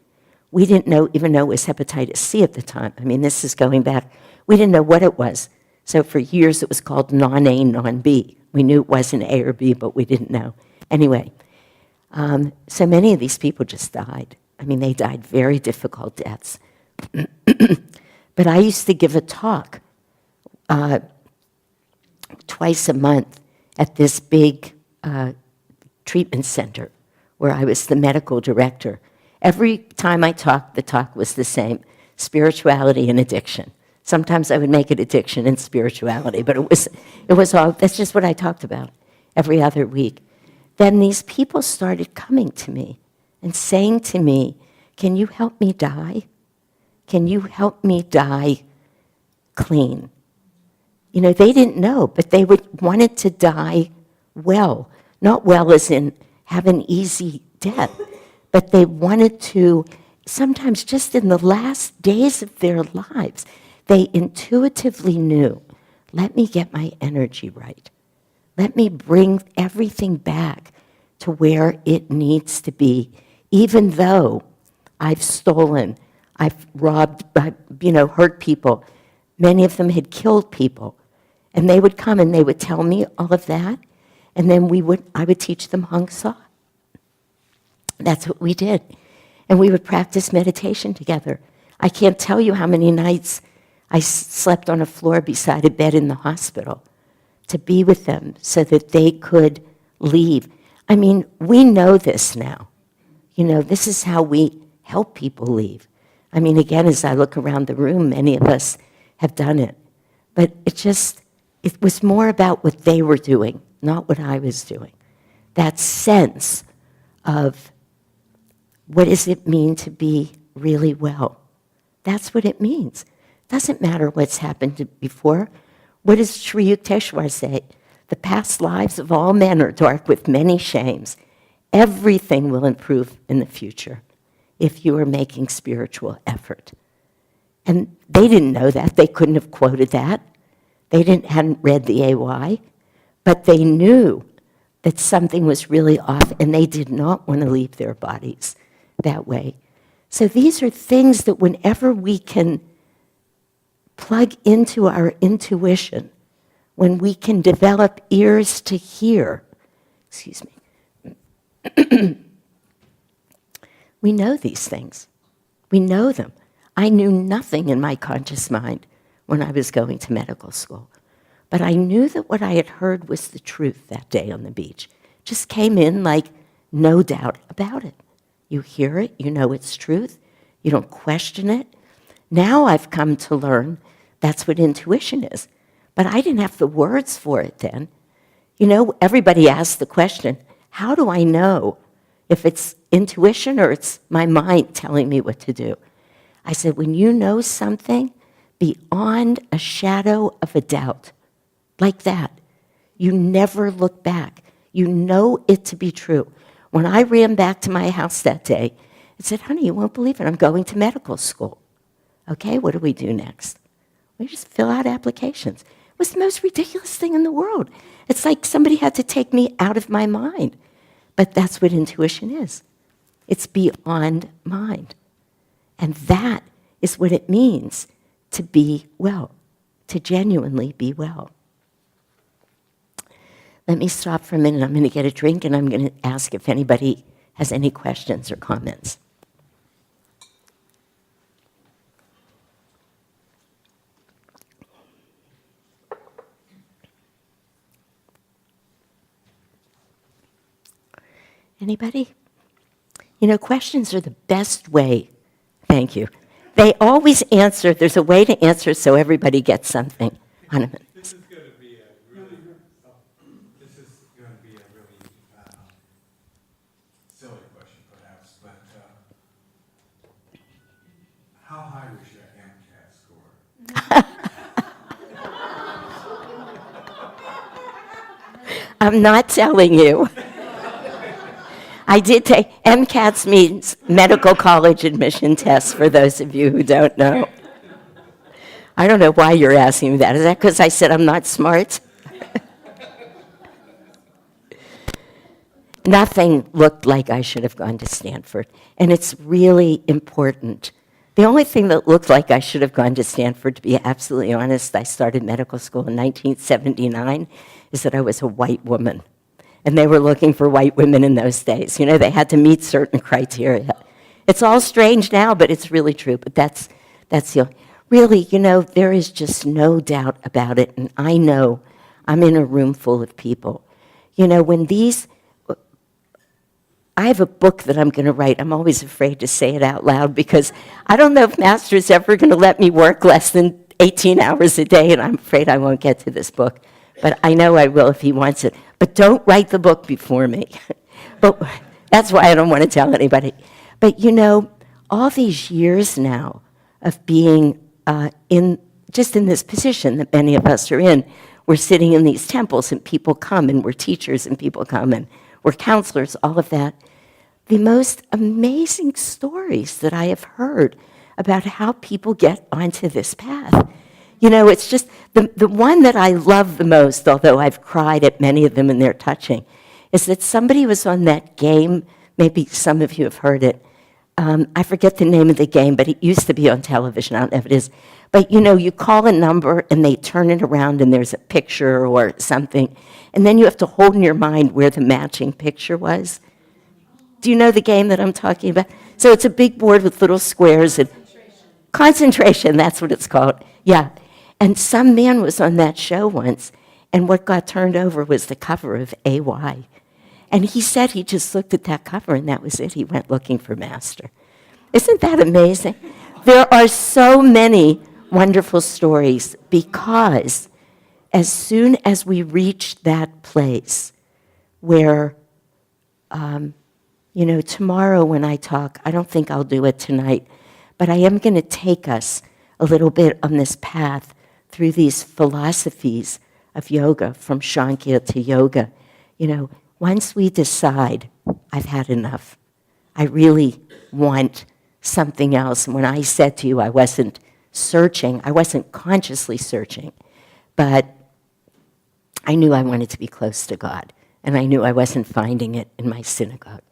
We didn't even know it was hepatitis C at the time. This is going back. We didn't know what it was. So for years it was called non-A, non-B. We knew it wasn't A or B, but we didn't know. Anyway, so many of these people just died. They died very difficult deaths. But I used to give a talk twice a month at this big treatment center where I was the medical director. Every time I talked, the talk was the same: spirituality and addiction. Sometimes I would make it addiction and spirituality, but it was all, that's just what I talked about every other week. Then these people started coming to me and saying to me, can you help me die? Can you help me die clean? You know, they didn't know, but they wanted to die well. Not well as in have an easy death, but they wanted to, sometimes just in the last days of their lives, they intuitively knew, let me get my energy right. Let me bring everything back to where it needs to be, even though I've stolen, I've robbed, hurt people. Many of them had killed people. And they would come and they would tell me all of that, and then I would teach them Hung Sa. That's what we did. And we would practice meditation together. I can't tell you how many nights I slept on a floor beside a bed in the hospital to be with them so that they could leave. I mean, we know this now. You know, this is how we help people leave. I mean, again, as I look around the room, many of us have done it. But it was more about what they were doing, not what I was doing. That sense of what does it mean to be really well? That's what it means. Doesn't matter what's happened before. What does Sri Yukteswar say? The past lives of all men are dark with many shames. Everything will improve in the future if you are making spiritual effort. And they didn't know that. They couldn't have quoted that. They hadn't read the AY, but they knew that something was really off, and they did not want to leave their bodies that way. So these are things that whenever we can plug into our intuition, when we can develop ears to hear, we know these things. We know them. I knew nothing in my conscious mind when I was going to medical school. But I knew that what I had heard was the truth that day on the beach. Just came in like no doubt about it. You hear it, you know it's truth, you don't question it. Now I've come to learn that's what intuition is. But I didn't have the words for it then. You know, everybody asks the question, how do I know if it's intuition or it's my mind telling me what to do? I said, when you know something beyond a shadow of a doubt, like that, you never look back. You know it to be true. When I ran back to my house that day, I said, honey, you won't believe it, I'm going to medical school. Okay, what do we do next? We just fill out applications. It was the most ridiculous thing in the world. It's like somebody had to take me out of my mind. But that's what intuition is. It's beyond mind. And that is what it means to be well, to genuinely be well. Let me stop for a minute. I'm going to get a drink, and I'm going to ask if anybody has any questions or comments. Anybody? You know, questions are the best way. Thank you. They always answer. There's a way to answer so everybody gets something. This is going to be a really silly question, perhaps, but how high was your MCAT score? I'm not telling you. I did take, MCATs means Medical College Admission Test, for those of you who don't know. I don't know why you're asking me that. Is that because I said I'm not smart? Nothing looked like I should have gone to Stanford, and it's really important. The only thing that looked like I should have gone to Stanford, to be absolutely honest, I started medical school in 1979, is that I was a white woman. And they were looking for white women in those days. You know, they had to meet certain criteria. It's all strange now, but it's really true. But that's the really, you know, there is just no doubt about it. And I know I'm in a room full of people. You know, I have a book that I'm going to write. I'm always afraid to say it out loud because I don't know if Master's ever going to let me work less than 18 hours a day, and I'm afraid I won't get to this book. But I know I will if he wants it. But don't write the book before me. But that's why I don't want to tell anybody. But you know, all these years now of being in this position that many of us are in, we're sitting in these temples and people come and we're teachers and people come and we're counselors, all of that. The most amazing stories that I have heard about how people get onto this path. You know, it's just the one that I love the most, although I've cried at many of them and they're touching, is that somebody was on that game. Maybe some of you have heard it. I forget the name of the game, but it used to be on television. I don't know if it is. But, you know, you call a number and they turn it around and there's a picture or something. And then you have to hold in your mind where the matching picture was. Do you know the game that I'm talking about? So it's a big board with little squares. And concentration, that's what it's called. Yeah. And some man was on that show once, and what got turned over was the cover of AY. And he said he just looked at that cover, and that was it. He went looking for Master. Isn't that amazing? There are so many wonderful stories because as soon as we reach that place where, you know, tomorrow when I talk, I don't think I'll do it tonight, but I am going to take us a little bit on this path through these philosophies of yoga, from Sankhya to yoga. You know, once we decide, I've had enough, I really want something else. And when I said to you I wasn't searching, I wasn't consciously searching, but I knew I wanted to be close to God, and I knew I wasn't finding it in my synagogue.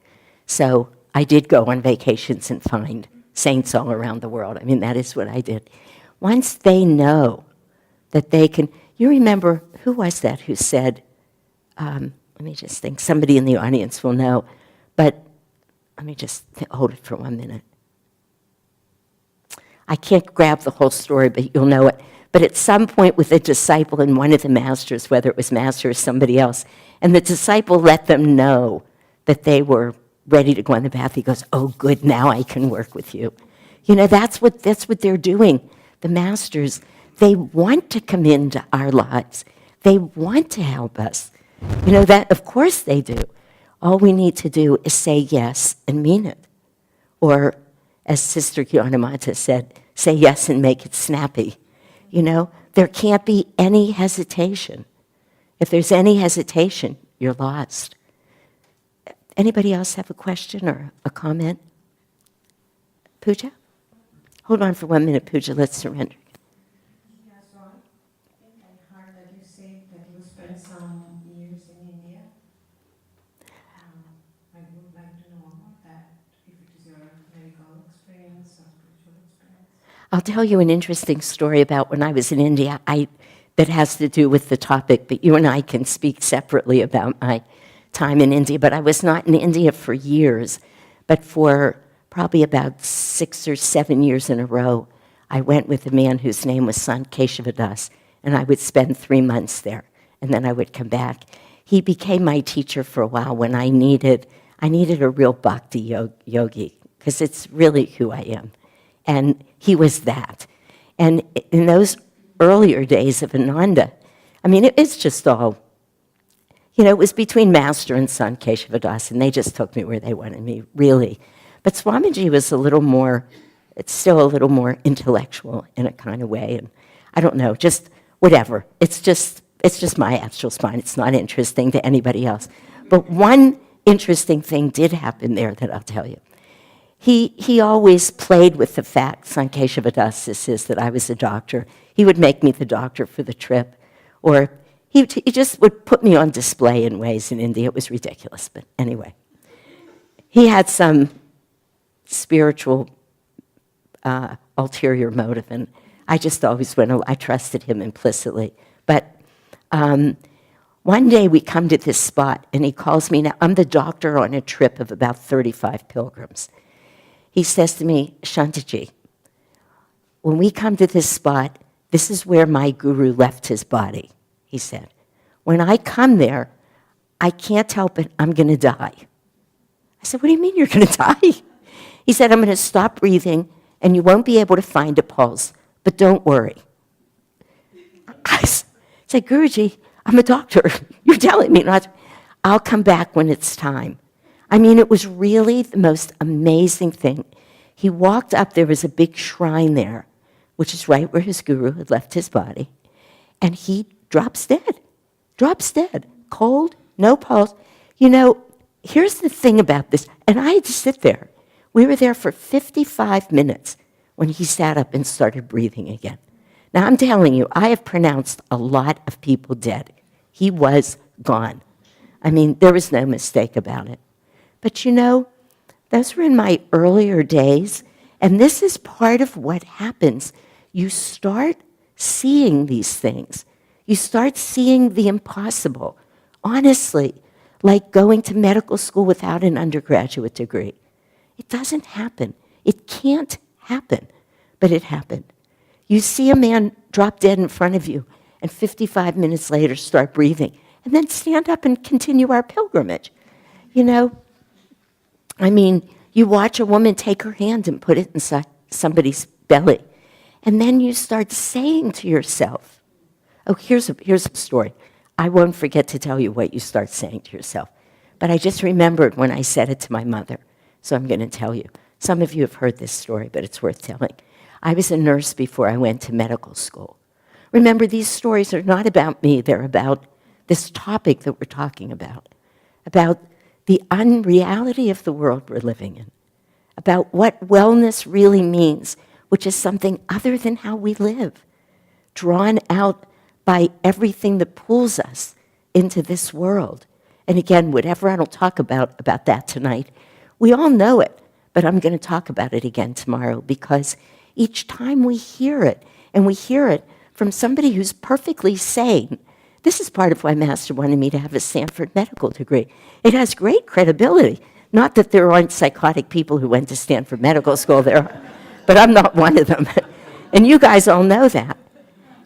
So I did go on vacations and find saints all around the world. I mean, that is what I did. Once they know that they can, you remember, who was that who said, let me just think, somebody in the audience will know, but let me just hold it for 1 minute. I can't grab the whole story, but you'll know it. But at some point with a disciple and one of the masters, whether it was Master or somebody else, and the disciple let them know that they were ready to go on the path, he goes, oh, good, now I can work with you. You know, that's what they're doing. The masters, they want to come into our lives. They want to help us. You know, that, of course they do. All we need to do is say yes and mean it. Or, as Sister Gyanamata said, say yes and make it snappy. You know, there can't be any hesitation. If there's any hesitation, you're lost. Anybody else have a question or a comment? Pooja? Hold on for 1 minute, Pooja. Let's surrender. Yeah, so I think I heard that you said that you spent some years in India. I would like to know about that, if it is your medical experience or spiritual experience. I'll tell you an interesting story about when I was in India that has to do with the topic, but you and I can speak separately about my time in India. But I was not in India for years, but for probably about 6 or 7 years in a row, I went with a man whose name was Sant Keshavadas, and I would spend 3 months there, and then I would come back. He became my teacher for a while when I needed a real bhakti yogi, because it's really who I am. And he was that. And in those earlier days of Ananda, I mean, it's just all, you know, it was between Master and Sant Keshavadas, and they just took me where they wanted me, really. But Swamiji was it's still a little more intellectual in a kind of way, and I don't know, just whatever. It's just my astral spine. It's not interesting to anybody else. But one interesting thing did happen there that I'll tell you. He always played with the fact, Sant Keshavadas is, that I was a doctor. He would make me the doctor for the trip, or he just would put me on display in ways in India. It was ridiculous, but anyway. He had some spiritual ulterior motive, and I just always I trusted him implicitly. But one day we come to this spot, and he calls me. Now, I'm the doctor on a trip of about 35 pilgrims. He says to me, Shantiji, when we come to this spot, this is where my guru left his body, he said. When I come there, I can't help it, I'm going to die. I said, what do you mean you're going to die? He said, I'm going to stop breathing, and you won't be able to find a pulse, but don't worry. I said, Guruji, I'm a doctor. You're telling me not to. I'll come back when it's time. I mean, it was really the most amazing thing. He walked up, there was a big shrine there, which is right where his guru had left his body, and he drops dead, cold, no pulse. You know, here's the thing about this, and I had to sit there. We were there for 55 minutes when he sat up and started breathing again. Now, I'm telling you, I have pronounced a lot of people dead. He was gone. I mean, there was no mistake about it. But you know, those were in my earlier days, and this is part of what happens. You start seeing these things. You start seeing the impossible. Honestly, like going to medical school without an undergraduate degree. It doesn't happen. It can't happen, but it happened. You see a man drop dead in front of you, and 55 minutes later start breathing, and then stand up and continue our pilgrimage. You know, I mean, you watch a woman take her hand and put it inside somebody's belly, and then you start saying to yourself, oh, here's a story. I won't forget to tell you what you start saying to yourself. But I just remembered when I said it to my mother, so I'm going to tell you. Some of you have heard this story, but it's worth telling. I was a nurse before I went to medical school. Remember, these stories are not about me. They're about this topic that we're talking about the unreality of the world we're living in, about what wellness really means, which is something other than how we live, drawn out by everything that pulls us into this world. And again, whatever I don't talk about that tonight, we all know it, but I'm going to talk about it again tomorrow, because each time we hear it, and we hear it from somebody who's perfectly sane. This is part of why Master wanted me to have a Stanford medical degree. It has great credibility. Not that there aren't psychotic people who went to Stanford Medical School there, but I'm not one of them. And you guys all know that.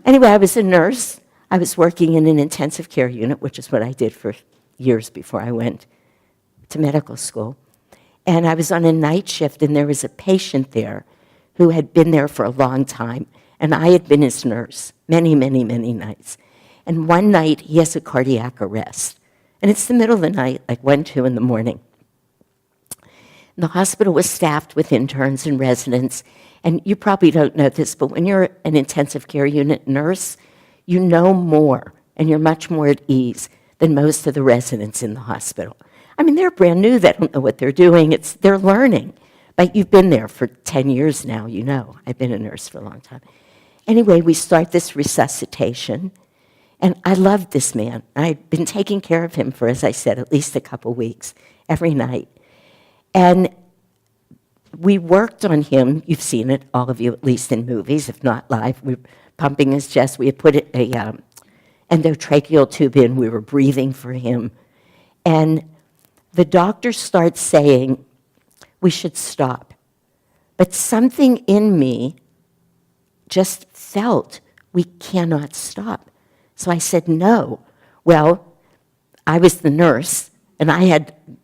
Anyway, I was a nurse. I was working in an intensive care unit, which is what I did for years before I went to medical school. And I was on a night shift, and there was a patient there who had been there for a long time, and I had been his nurse many, many, many nights. And one night, he has a cardiac arrest. And it's the middle of the night, like 1, 2 in the morning. And the hospital was staffed with interns and residents. And you probably don't know this, but when you're an intensive care unit nurse, you know more, and you're much more at ease than most of the residents in the hospital. I mean, they're brand new. They don't know what they're doing. They're learning. But you've been there for 10 years now, you know. I've been a nurse for a long time. Anyway, we start this resuscitation. And I loved this man. I'd been taking care of him for, as I said, at least a couple weeks, every night. And we worked on him. You've seen it, all of you, at least in movies, if not live. We were pumping his chest. We had put a endotracheal tube in. We were breathing for him. And the doctor starts saying, we should stop. But something in me just felt we cannot stop. So I said, no. Well, I was the nurse, and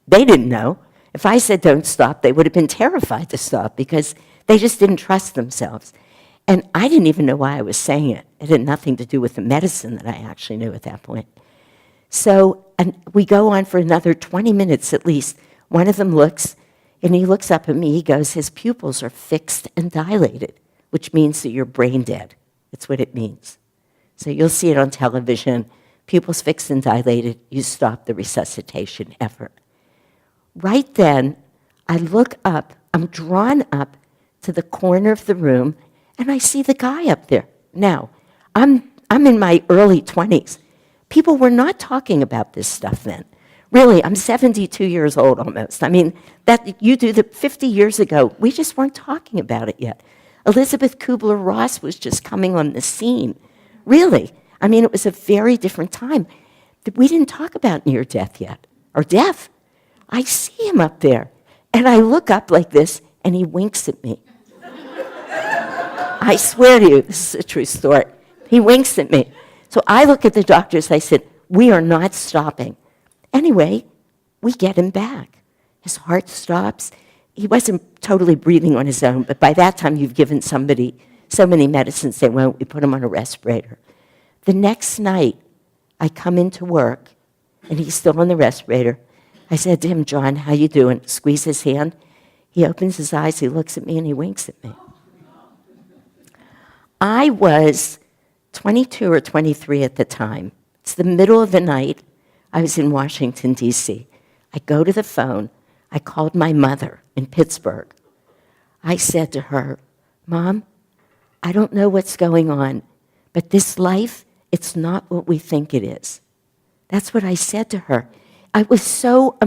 they didn't know. If I said don't stop, they would have been terrified to stop because they just didn't trust themselves. And I didn't even know why I was saying it. It had nothing to do with the medicine that I actually knew at that point. So and we go on for another 20 minutes at least. One of them looks, and he looks up at me. He goes, his pupils are fixed and dilated, which means that you're brain dead. That's what it means. So you'll see it on television. Pupils fixed and dilated, you stop the resuscitation effort. Right then, I look up, I'm drawn up to the corner of the room, and I see the guy up there. Now, I'm in my early 20s. People were not talking about this stuff then. Really, I'm 72 years old almost. I mean, that you do the 50 years ago, we just weren't talking about it yet. Elizabeth Kubler-Ross was just coming on the scene. Really, I mean, it was a very different time. We didn't talk about near death yet, or death. I see him up there, and I look up like this, and he winks at me. I swear to you, this is a true story. He winks at me. So I look at the doctors, I said, we are not stopping. Anyway, we get him back. His heart stops. He wasn't totally breathing on his own, but by that time you've given somebody so many medicines they won't. We put him on a respirator. The next night, I come into work, and he's still on the respirator. I said to him, John, how you doing? Squeeze his hand. He opens his eyes, he looks at me, and he winks at me. I was 22 or 23 at the time. It's the middle of the night. I was in Washington, D.C. I go to the phone. I called my mother in Pittsburgh. I said to her, Mom, I don't know what's going on, but this life, it's not what we think it is. That's what I said to her. I was so,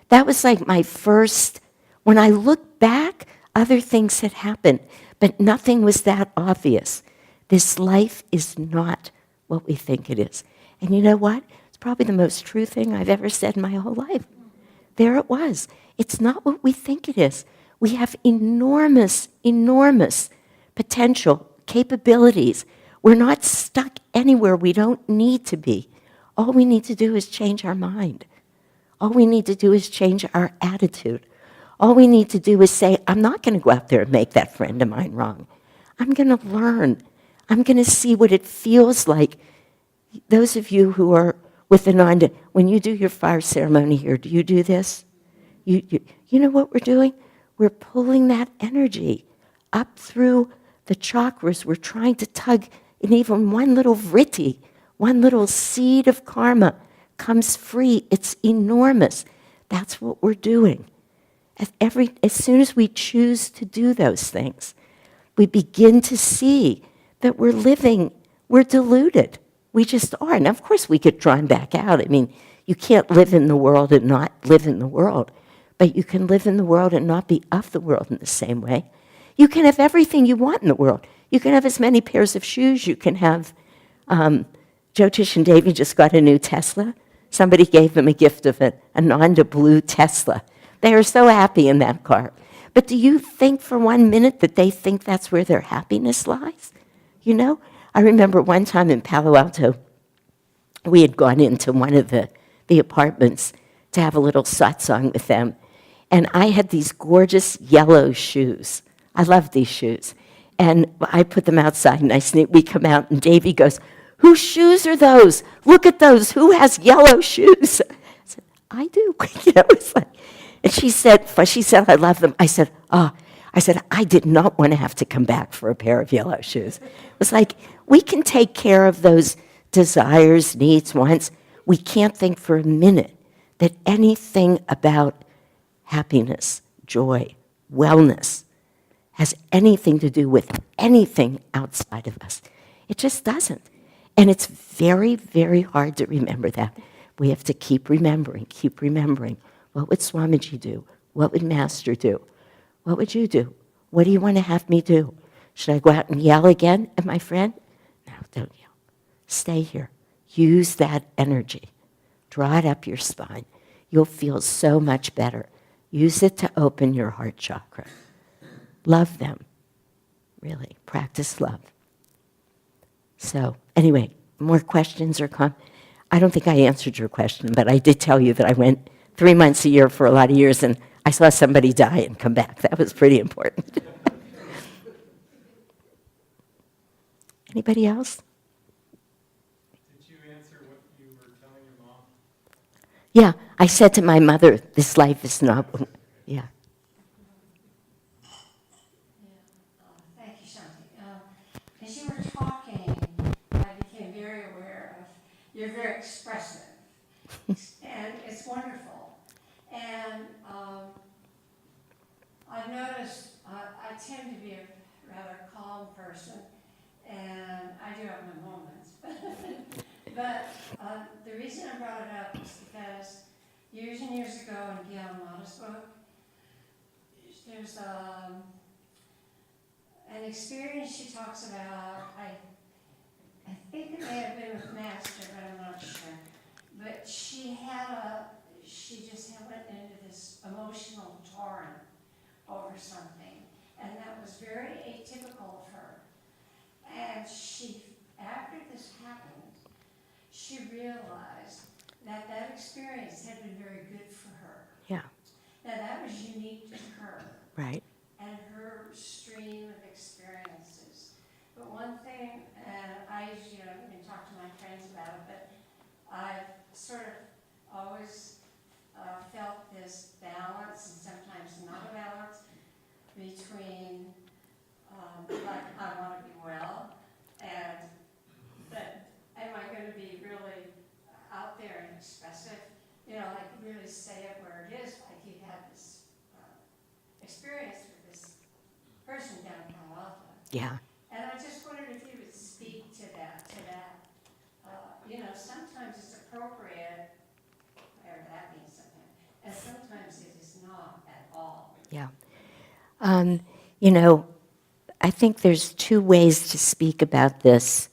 that was like my first, when I look back, other things had happened, but nothing was that obvious. This life is not what we think it is. And you know what? It's probably the most true thing I've ever said in my whole life. There it was. It's not what we think it is. We have enormous, enormous potential, capabilities. We're not stuck anywhere we don't need to be. All we need to do is change our mind. All we need to do is change our attitude. All we need to do is say, I'm not going to go out there and make that friend of mine wrong. I'm going to learn. I'm going to see what it feels like. Those of you who are with Ananda, when you do your fire ceremony here, do you do this? You know what we're doing? We're pulling that energy up through the chakras. We're trying to tug in even one little vritti, one little seed of karma comes free. It's enormous. That's what we're doing. As soon as we choose to do those things, we begin to see that we're deluded. We just are. And of course we get drawn back out. I mean, you can't live in the world and not live in the world. But you can live in the world and not be of the world in the same way. You can have everything you want in the world. You can have as many pairs of shoes. You can have, Joe Tish and Davy just got a new Tesla. Somebody gave them a gift of an Ananda blue Tesla. They are so happy in that car. But do you think for 1 minute that they think that's where their happiness lies? You know? I remember one time in Palo Alto, we had gone into one of the apartments to have a little satsang with them. And I had these gorgeous yellow shoes. I love these shoes. And I put them outside, and we come out, and Davy goes, whose shoes are those? Look at those. Who has yellow shoes? I said, I do. You know, it's like, and she said, I love them. I said, I did not want to have to come back for a pair of yellow shoes. It was like, we can take care of those desires, needs, wants. We can't think for a minute that anything about happiness, joy, wellness has anything to do with anything outside of us. It just doesn't. And it's very, very hard to remember that. We have to keep remembering. What would Swamiji do? What would Master do? What would you do? What do you want to have me do? Should I go out and yell again at my friend? No, don't yell. Stay here. Use that energy. Draw it up your spine. You'll feel so much better. Use it to open your heart chakra. Love them. Really, practice love. So, anyway, more questions or comments? I don't think I answered your question, but I did tell you that I went 3 months a year for a lot of years, and I saw somebody die and come back. That was pretty important. Anybody else? Did you answer what you were telling your mom? Yeah, I said to my mother, this life is not, yeah. Thank you, Shanti. As you were talking, I became very aware of, you're very expressive, and it's wonderful. And I've noticed, I tend to be a rather calm person, and I do have my moments. But the reason I brought it up is because years and years ago in Gail Mata's book, there's an experience she talks about. I think it may have been with Master, but I'm not sure. But she just went into this emotional torrent over something, and that was very atypical of her. And after this happened, she realized that that experience had been very good for her. Yeah. Now that was unique to her. Right. And her stream of experiences. But one thing, and I I usually don't even talk to my friends about it, but I've sort of always felt this balance, and sometimes not a balance, between, like, I want to be well, and, but am I going to be really out there and expressive? You know, like really say it where it is, like you had this experience with this person down in Palo Alto. Yeah. And I just wondered if you would speak to that. You know, sometimes it's appropriate, whatever that means sometimes, and sometimes it is not at all. Yeah. You know, I think there's two ways to speak about this.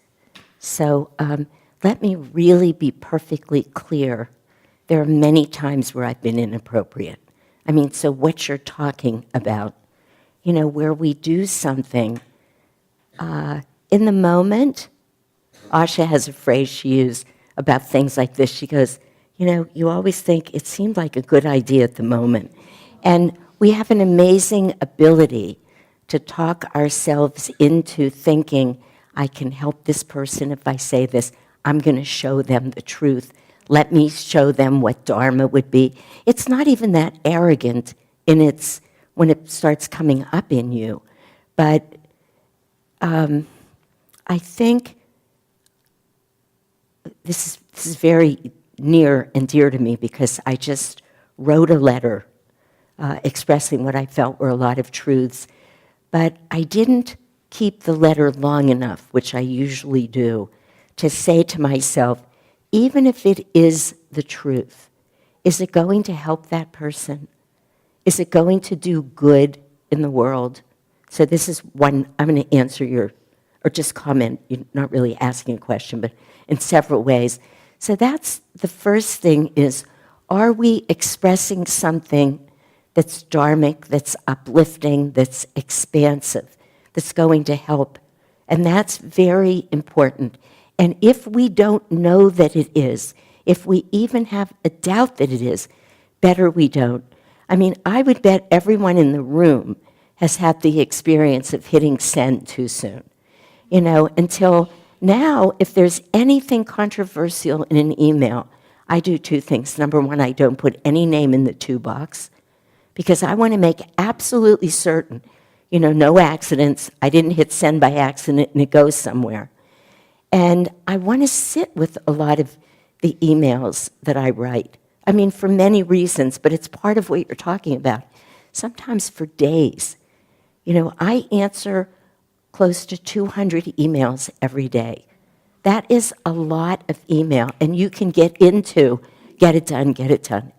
So let me really be perfectly clear. There are many times where I've been inappropriate. I mean, so what you're talking about, you know, where we do something in the moment. Asha has a phrase she used about things like this. She goes, you know, you always think it seemed like a good idea at the moment. And we have an amazing ability to talk ourselves into thinking, I can help this person if I say this. I'm going to show them the truth. Let me show them what Dharma would be. It's not even that arrogant in its, when it starts coming up in you. But I think this is very near and dear to me because I just wrote a letter expressing what I felt were a lot of truths, but I didn't keep the letter long enough, which I usually do, to say to myself, even if it is the truth, is it going to help that person? Is it going to do good in the world? So this is one, I'm going to answer your, or just comment, you're not really asking a question, but in several ways. So that's the first thing is, are we expressing something that's dharmic, that's uplifting, that's expansive, that's going to help? And that's very important. And if we don't know that it is, if we even have a doubt that it is, better we don't. I mean, I would bet everyone in the room has had the experience of hitting send too soon. You know, until now, if there's anything controversial in an email, I do two things. Number one, I don't put any name in the to box because I want to make absolutely certain, you know, no accidents. I didn't hit send by accident and it goes somewhere. And I want to sit with a lot of the emails that I write. I mean, for many reasons, but it's part of what you're talking about. Sometimes for days. You know, I answer close to 200 emails every day. That is a lot of email, and you can get into, get it done, get it done.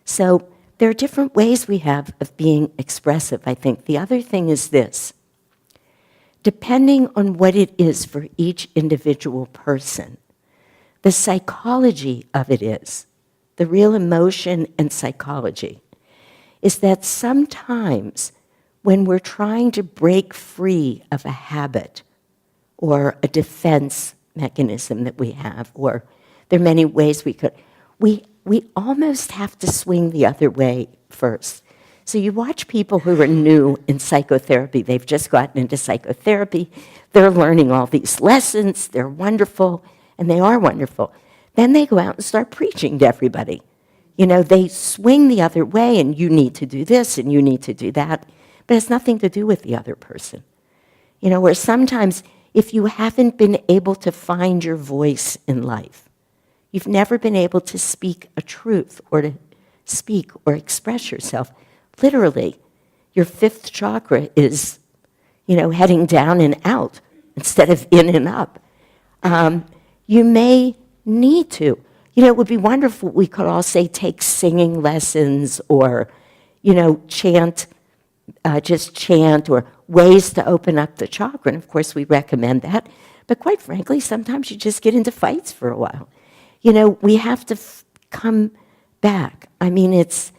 So there are different ways we have of being expressive, I think. The other thing is this. Depending on what it is for each individual person, the psychology of it is, the real emotion and psychology, is that sometimes when we're trying to break free of a habit or a defense mechanism that we have, or there are many ways we could, we almost have to swing the other way first. So you watch people who are new in psychotherapy. They've just gotten into psychotherapy. They're learning all these lessons. They're wonderful, and they are wonderful. Then they go out and start preaching to everybody. You know, they swing the other way, and you need to do this, and you need to do that. But it has nothing to do with the other person. You know, where sometimes if you haven't been able to find your voice in life, you've never been able to speak a truth or to speak or express yourself, literally, your fifth chakra is, you know, heading down and out instead of in and up. You may need to. You know, it would be wonderful, we could all say take singing lessons or, you know, chant, just chant, or ways to open up the chakra. And of course, we recommend that. But quite frankly, sometimes you just get into fights for a while. You know, we have to come back. I mean, it's,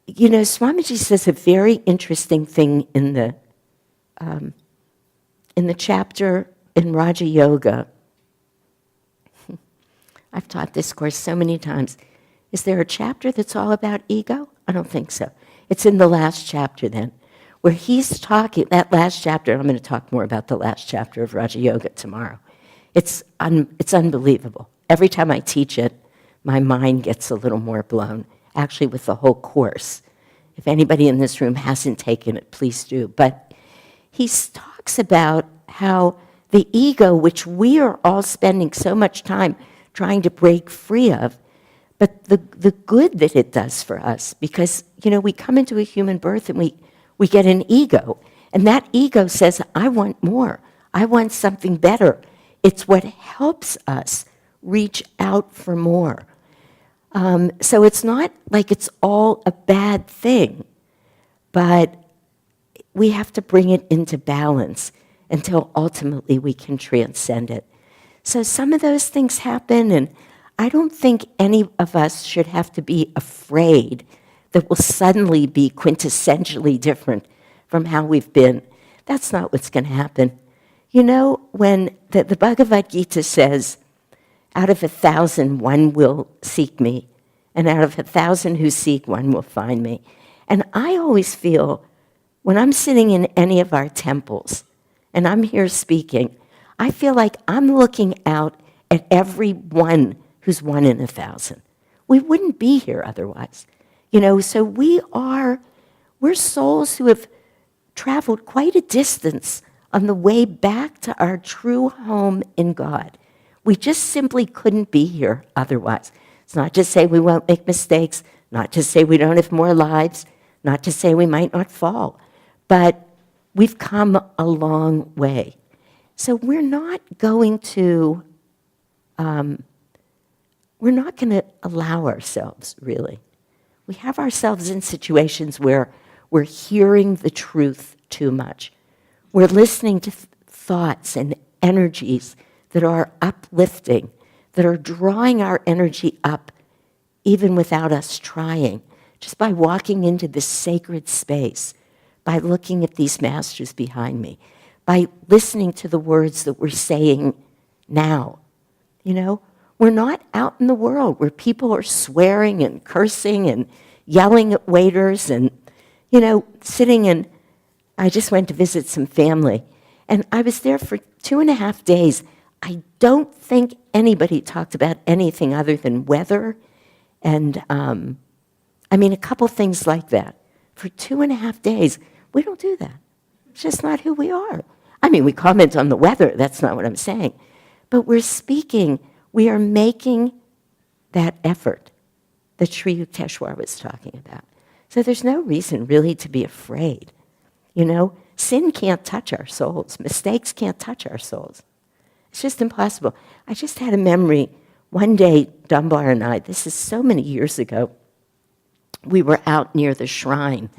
you know, Swamiji says a very interesting thing in the chapter in Raja Yoga. I've taught this course so many times. Is there a chapter that's all about ego? I don't think so. It's in the last chapter then, where he's talking, that last chapter, and I'm going to talk more about the last chapter of Raja Yoga tomorrow. It's unbelievable. Every time I teach it, my mind gets a little more blown, actually with the whole course. If anybody in this room hasn't taken it, please do. But he talks about how the ego, which we are all spending so much time trying to break free of, but the good that it does for us, because, we come into a human birth and we get an ego, and that ego says, I want more. I want something better. It's what helps us reach out for more. So it's not like it's all a bad thing, but we have to bring it into balance until ultimately we can transcend it. So some of those things happen, and I don't think any of us should have to be afraid that we'll suddenly be quintessentially different from how we've been. That's not what's going to happen. When the Bhagavad Gita says, out of 1,000, one will seek me, and out of 1,000 who seek, one will find me. And I always feel, when I'm sitting in any of our temples, and I'm here speaking, I feel like I'm looking out at every one who's one in 1,000. We wouldn't be here otherwise. So we're souls who have traveled quite a distance on the way back to our true home in God. We just simply couldn't be here otherwise. It's not to say we won't make mistakes, not to say we don't have more lives, not to say we might not fall, but we've come a long way. So we're not going to allow ourselves, really. We have ourselves in situations where we're hearing the truth too much. We're listening to thoughts and energies that are uplifting, that are drawing our energy up even without us trying, just by walking into this sacred space, by looking at these masters behind me, by listening to the words that we're saying now. We're not out in the world where people are swearing and cursing and yelling at waiters and, sitting in. I just went to visit some family, and I was there for 2.5 days. I don't think anybody talked about anything other than weather and, a couple things like that. For 2.5 days, we don't do that. It's just not who we are. We comment on the weather, that's not what I'm saying. But we're speaking, we are making that effort that Sri Yukteswar was talking about. So there's no reason really to be afraid. Sin can't touch our souls. Mistakes can't touch our souls. It's just impossible. I just had a memory. One day, Dunbar and I, this is so many years ago, we were out near the shrine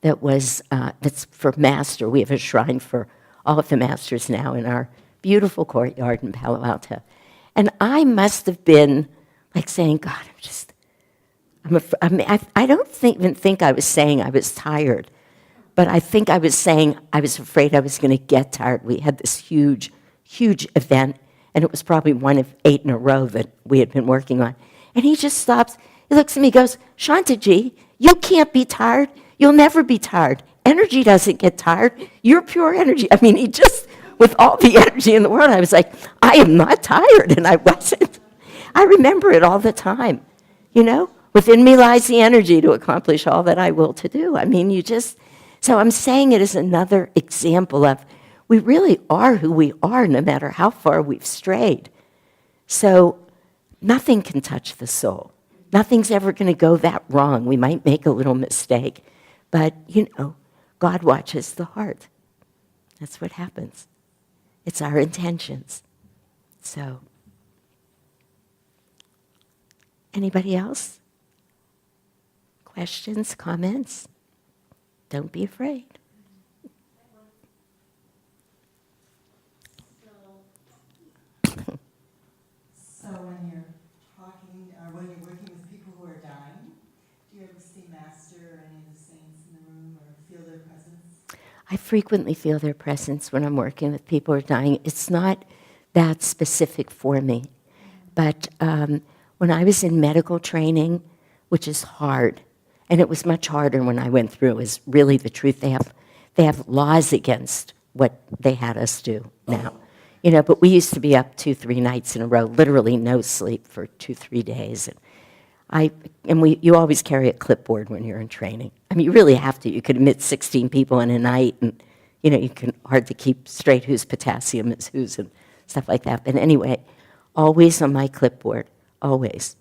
that's for Master. We have a shrine for all of the Masters now in our beautiful courtyard in Palo Alto. And I must have been like saying, God, I don't even think I was saying I was tired, but I think I was saying I was afraid I was going to get tired. We had this huge event, and it was probably one of 8 in a row that we had been working on. And he just stops, he looks at me, goes, Shantaji, you can't be tired. You'll never be tired. Energy doesn't get tired. You're pure energy. He just, with all the energy in the world, I was like, I am not tired, and I wasn't. I remember it all the time, Within me lies the energy to accomplish all that I will to do. So I'm saying it as another example of we really are who we are no matter how far we've strayed. So nothing can touch the soul. Nothing's ever going to go that wrong. We might make a little mistake, but, God watches the heart. That's what happens. It's our intentions. So, anybody else? Questions, comments? Don't be afraid. So when you're talking, or when you're working with people who are dying, do you ever see Master or any of the saints in the room or feel their presence? I frequently feel their presence when I'm working with people who are dying. It's not that specific for me. But when I was in medical training, which is hard, and it was much harder when I went through, is really the truth. They have they have laws against what they had us do now. You know, but we used to be up 2-3 nights in a row, literally no sleep for 2-3 days. You always carry a clipboard when you're in training. I mean, you really have to. You could admit 16 people in a night, and you know, you can hard to keep straight whose potassium is whose and stuff like that. But anyway, always on my clipboard, always,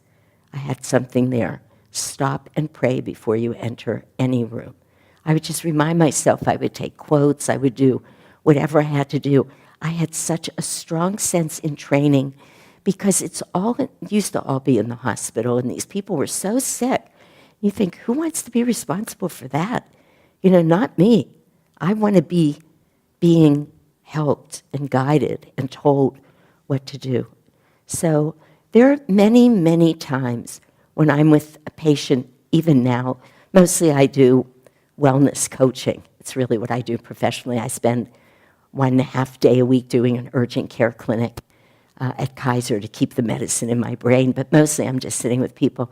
I had something there. Stop and pray before you enter any room. I would just remind myself, I would take quotes, I would do whatever I had to do. I had such a strong sense in training because it used to all be in the hospital, and these people were so sick. You think, who wants to be responsible for that? You know, not me. I want to be being helped and guided and told what to do. So there are many, many times when I'm with a patient, even now, mostly I do wellness coaching. It's really what I do professionally. I spend 1.5 days a week doing an urgent care clinic at Kaiser to keep the medicine in my brain, but mostly I'm just sitting with people.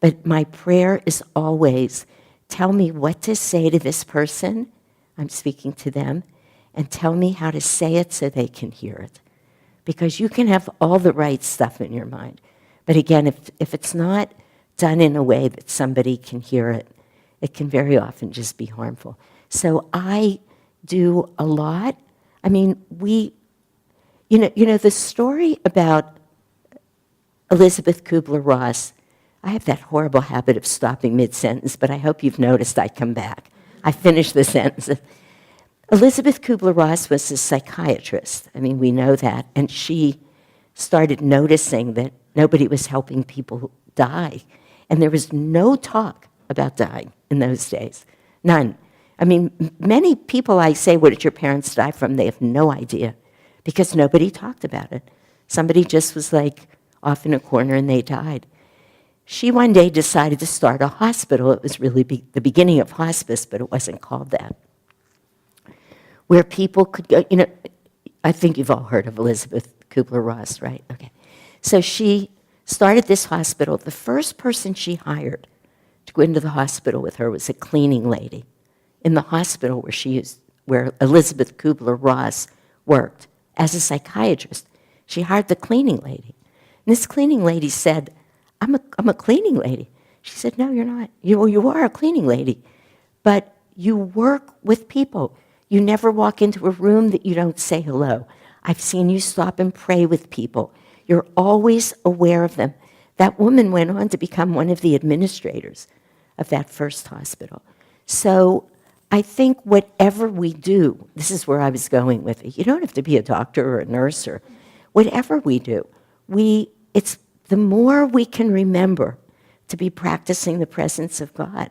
But my prayer is always, tell me what to say to this person, I'm speaking to them, and tell me how to say it so they can hear it. Because you can have all the right stuff in your mind. But again, if it's not done in a way that somebody can hear it, it can very often just be harmful. So I do a lot. I mean, you know the story about Elizabeth Kubler-Ross, I have that horrible habit of stopping mid-sentence, but I hope you've noticed I come back. I finish the sentence. Elizabeth Kubler-Ross was a psychiatrist. I mean, we know that. And she started noticing that nobody was helping people die. And there was no talk about dying in those days. None. I mean, many people I say, what did your parents die from? They have no idea because nobody talked about it. Somebody just was like off in a corner and they died. She one day decided to start a hospital. It was really the beginning of hospice, but it wasn't called that, where people could go. You know, I think you've all heard of Elizabeth Kubler-Ross, right? Okay. So she started this hospital. The first person she hired to go into the hospital with her was a cleaning lady in the hospital where Elizabeth Kubler-Ross worked as a psychiatrist. She hired the cleaning lady. And this cleaning lady said, I'm a cleaning lady. She said, no, you're not. You are a cleaning lady, but you work with people. You never walk into a room that you don't say hello. I've seen you stop and pray with people. You're always aware of them. That woman went on to become one of the administrators of that first hospital. So I think whatever we do, this is where I was going with it. You don't have to be a doctor or a nurse or whatever we do. It's the more we can remember to be practicing the presence of God,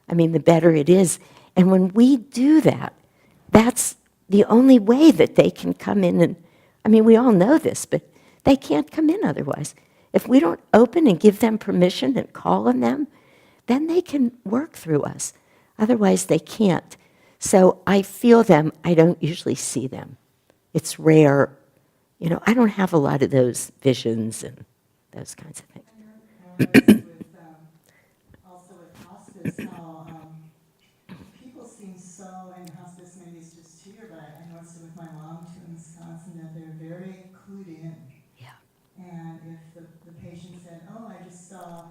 I mean, the better it is. And when we do that, that's the only way that they can come in and, I mean, we all know this, but they can't come in otherwise. If we don't open and give them permission and call on them, then they can work through us. Otherwise, they can't. So I feel them. I don't usually see them. It's rare. You know, I don't have a lot of those visions and those kinds of things. Also with hospice, how people seem so, and hospice maybe is just here, but I noticed it with my mom too in Wisconsin, that they're very clued in. Yeah. And if the patient said, oh, I just saw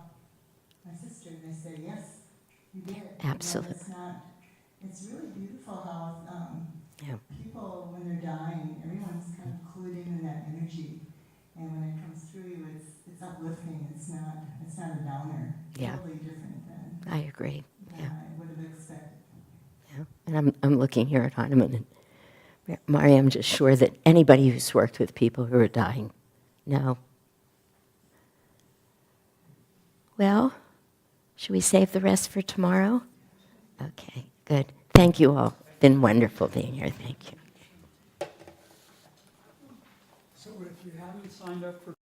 my sister, and they say, yes, you did. Absolutely. You know, it's really beautiful how Yeah. people, when they're dying, everyone's kind of clued in that energy. And when it comes through you, it's uplifting. It's not a downer. Yeah. Totally different than I agree. Yeah. I would have expected. Yeah. And I'm looking here at Heinemann and Mari, I'm just sure that anybody who's worked with people who are dying, no. Well, should we save the rest for tomorrow? Okay, good. Thank you all. Been wonderful being here. Thank you. So if you haven't signed up for